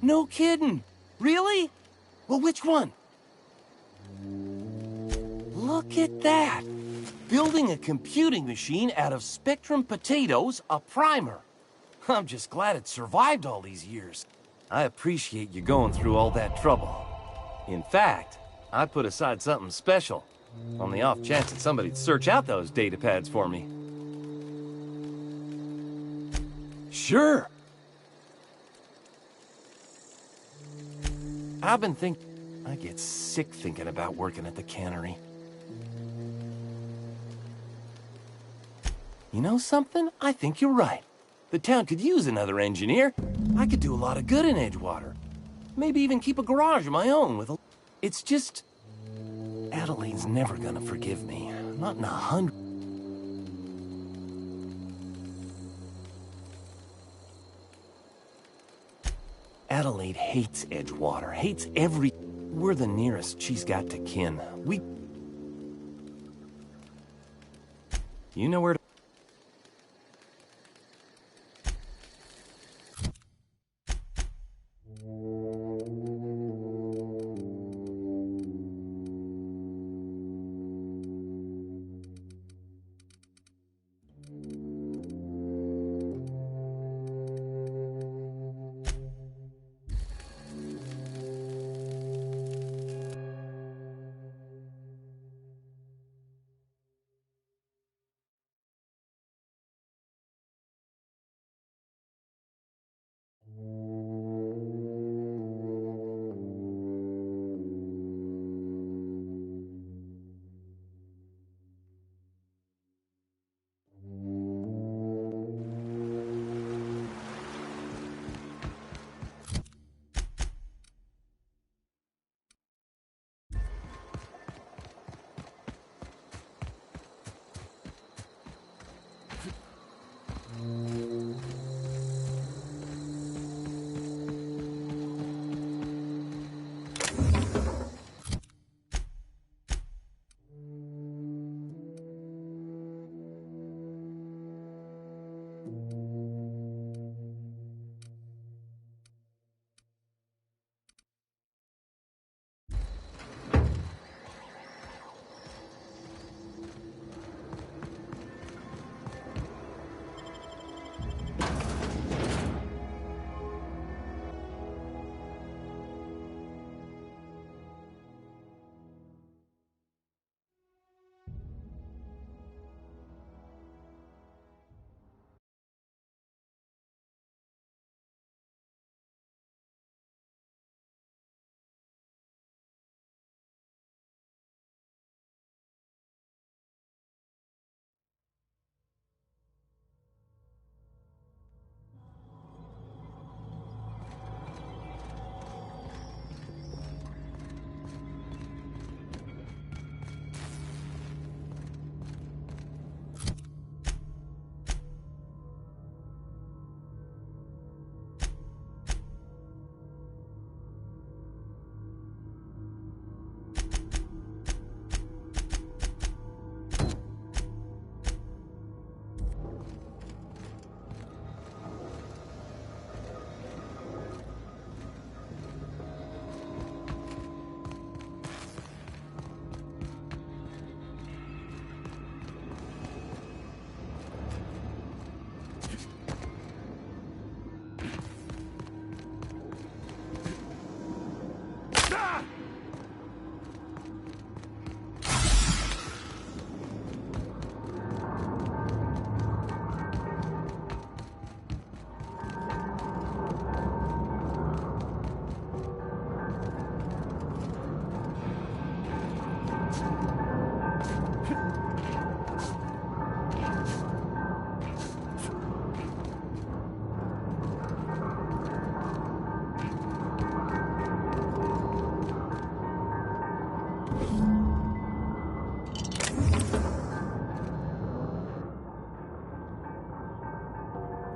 No kidding. Really? Well, which one? Look at that. Building a computing machine out of Spectrum potatoes, a primer. I'm just glad it survived all these years. I appreciate you going through all that trouble. In fact, I put aside something special, on the off chance that somebody'd search out those data pads for me. Sure. I've been I get sick thinking about working at the cannery. You know something? I think you're right. The town could use another engineer. I could do a lot of good in Edgewater. Maybe even keep a garage of my own with a... It's just... Adelaide's never gonna forgive me. Not in 100... Adelaide hates Edgewater, hates every... We're the nearest she's got to kin. You know where to...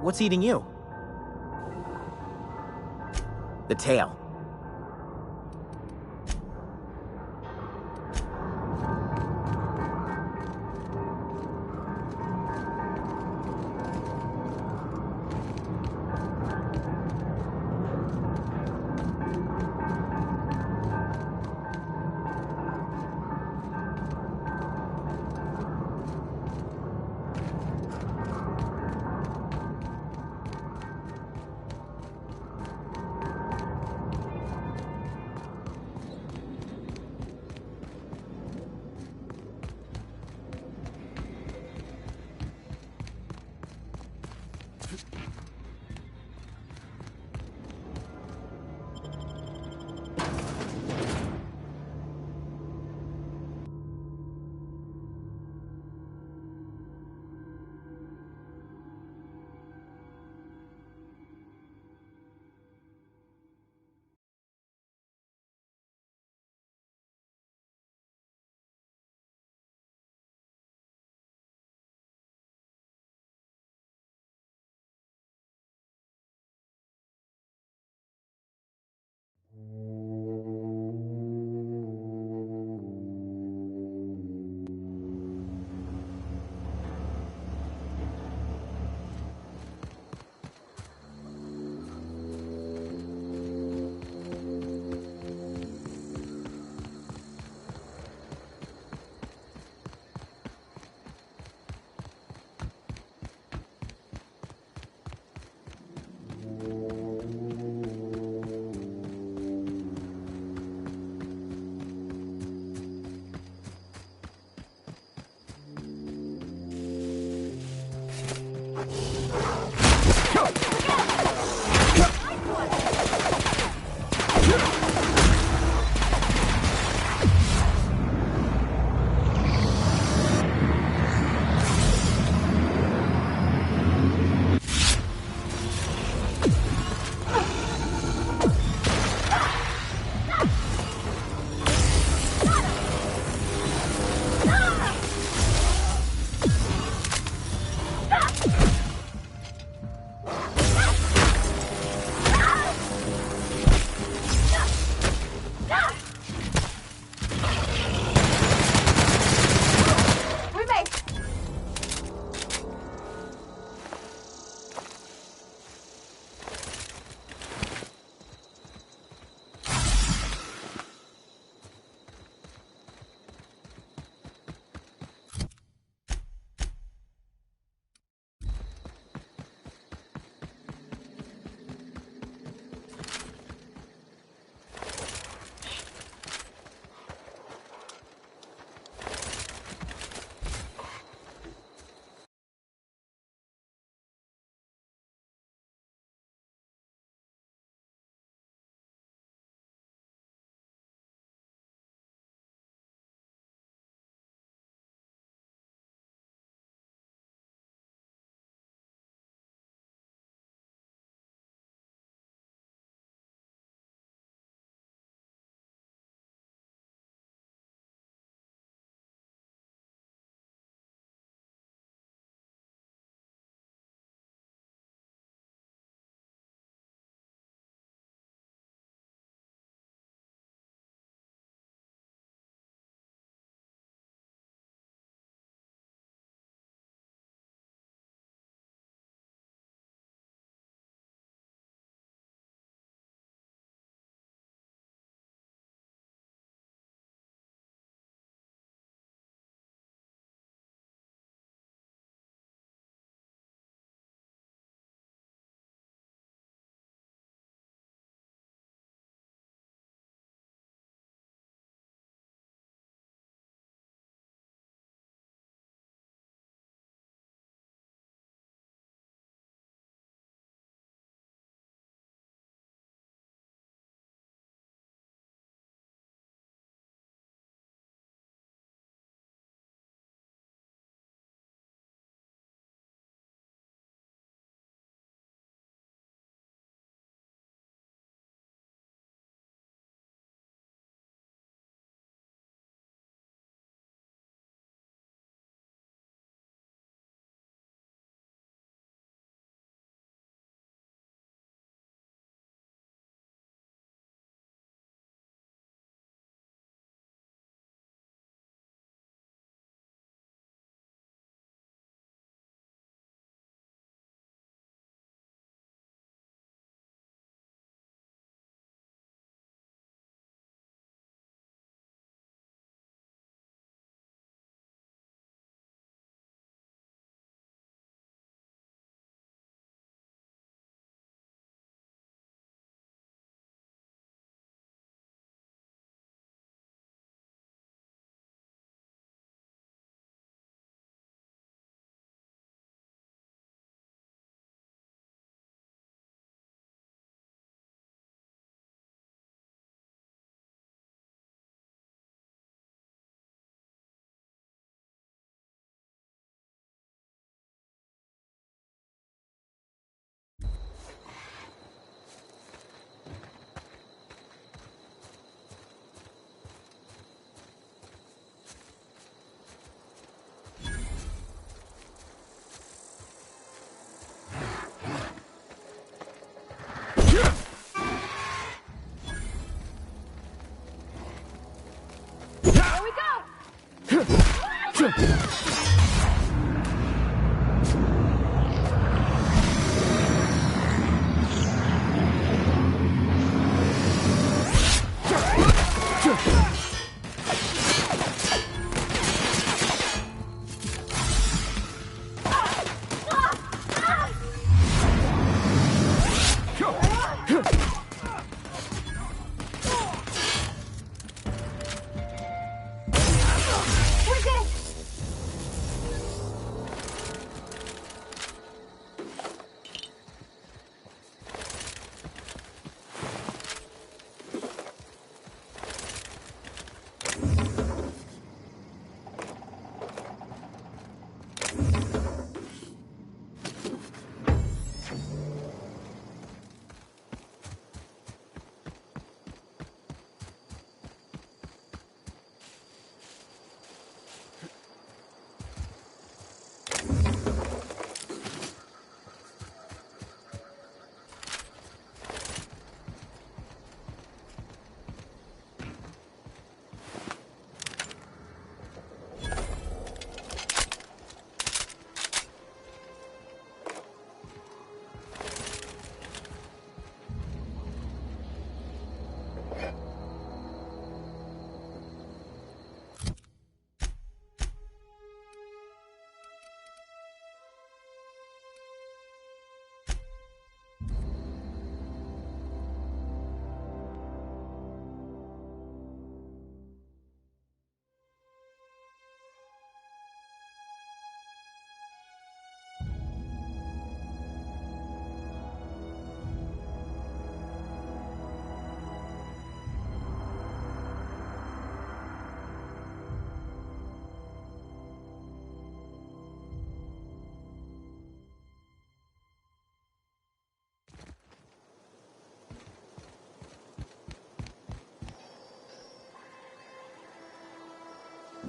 What's eating you? The tail.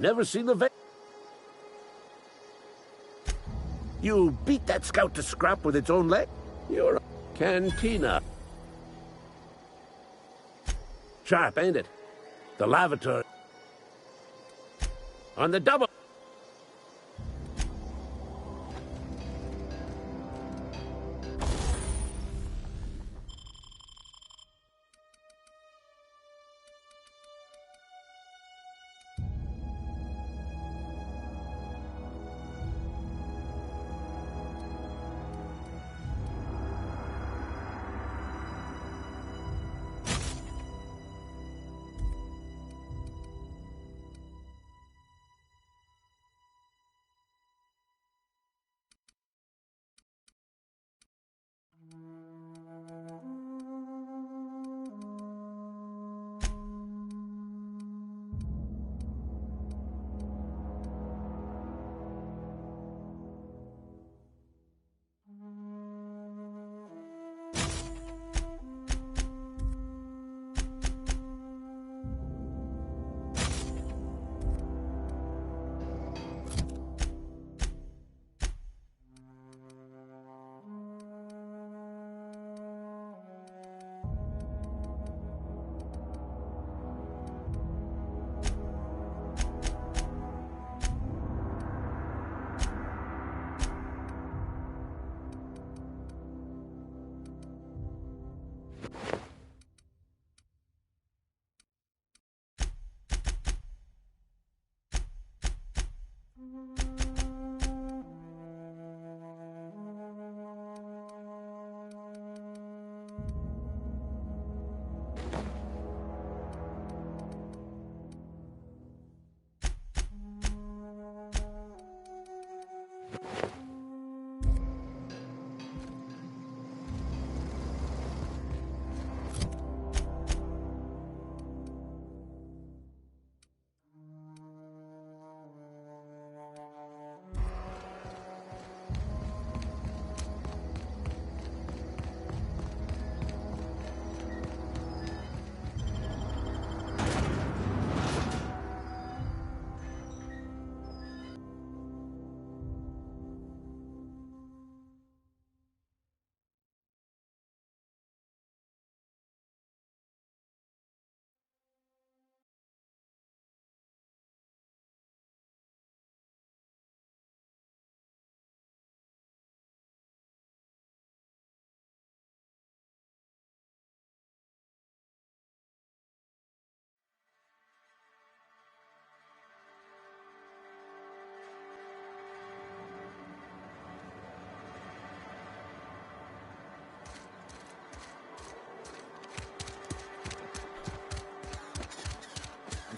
Never seen the You beat that scout to scrap with its own leg? You're a cantina. Sharp, ain't it? The lavatory. On the double.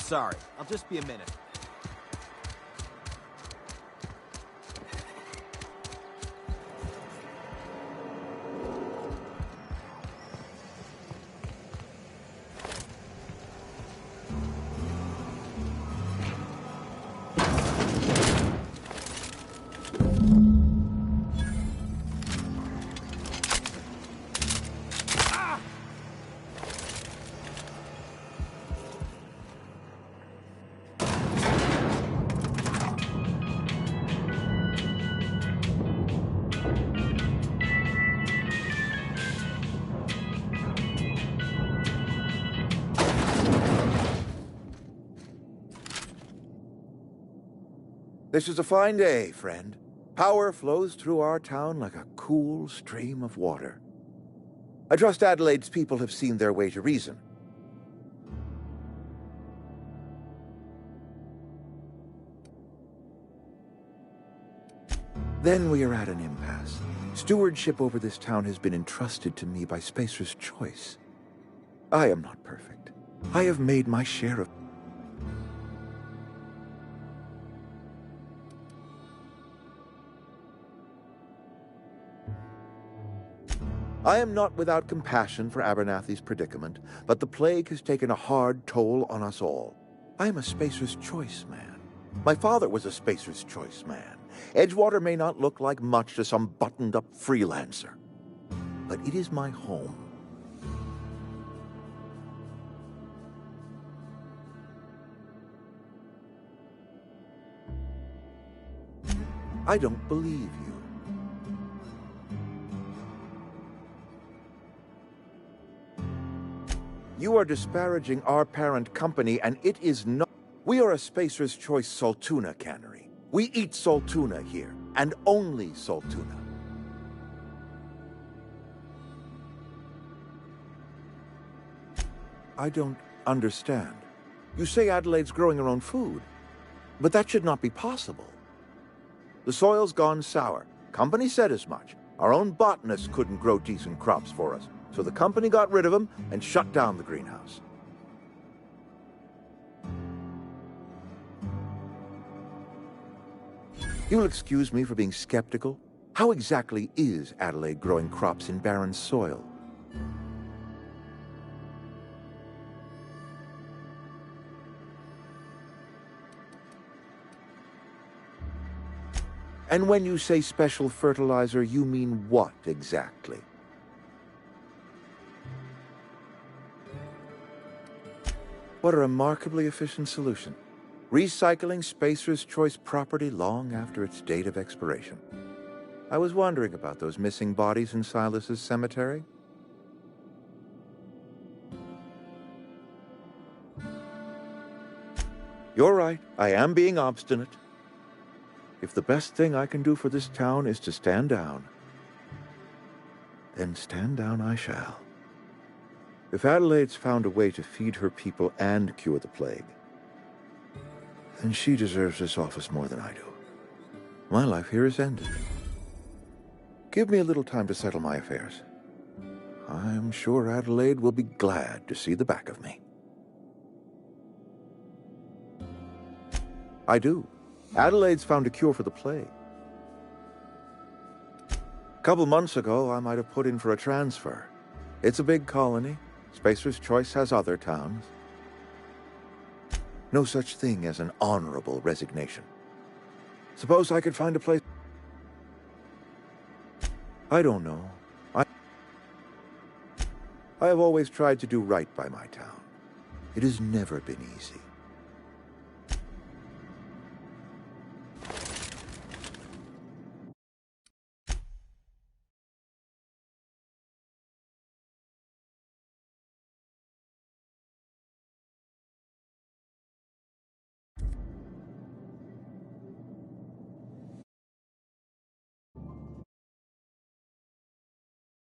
Sorry, I'll just be a minute. This is a fine day, friend. Power flows through our town like a cool stream of water. I trust Adelaide's people have seen their way to reason. Then we are at an impasse. Stewardship over this town has been entrusted to me by Spacer's Choice. I am not perfect. I have made my share of... I am not without compassion for Abernathy's predicament, but the plague has taken a hard toll on us all. I am a Spacer's Choice man. My father was a Spacer's Choice man. Edgewater may not look like much to some buttoned-up freelancer, but it is my home. I don't believe you. You are disparaging our parent company, and it is not. We are a Spacer's Choice Saltuna cannery. We eat saltuna here, and only saltuna. I don't understand. You say Adelaide's growing her own food, but that should not be possible. The soil's gone sour. Company said as much. Our own botanists couldn't grow decent crops for us, so the company got rid of them and shut down the greenhouse. You'll excuse me for being skeptical. How exactly is Adelaide growing crops in barren soil? And when you say special fertilizer, you mean what exactly? What a remarkably efficient solution. Recycling Spacer's Choice property long after its date of expiration. I was wondering about those missing bodies in Silas's cemetery. You're right, I am being obstinate. If the best thing I can do for this town is to stand down, then stand down I shall. If Adelaide's found a way to feed her people and cure the plague, then she deserves this office more than I do. My life here is ended. Give me a little time to settle my affairs. I'm sure Adelaide will be glad to see the back of me. I do. Adelaide's found a cure for the plague. A couple months ago, I might have put in for a transfer. It's a big colony. Spacer's Choice has other towns. No such thing as an honorable resignation. Suppose I could find a place... I don't know. I have always tried to do right by my town. It has never been easy.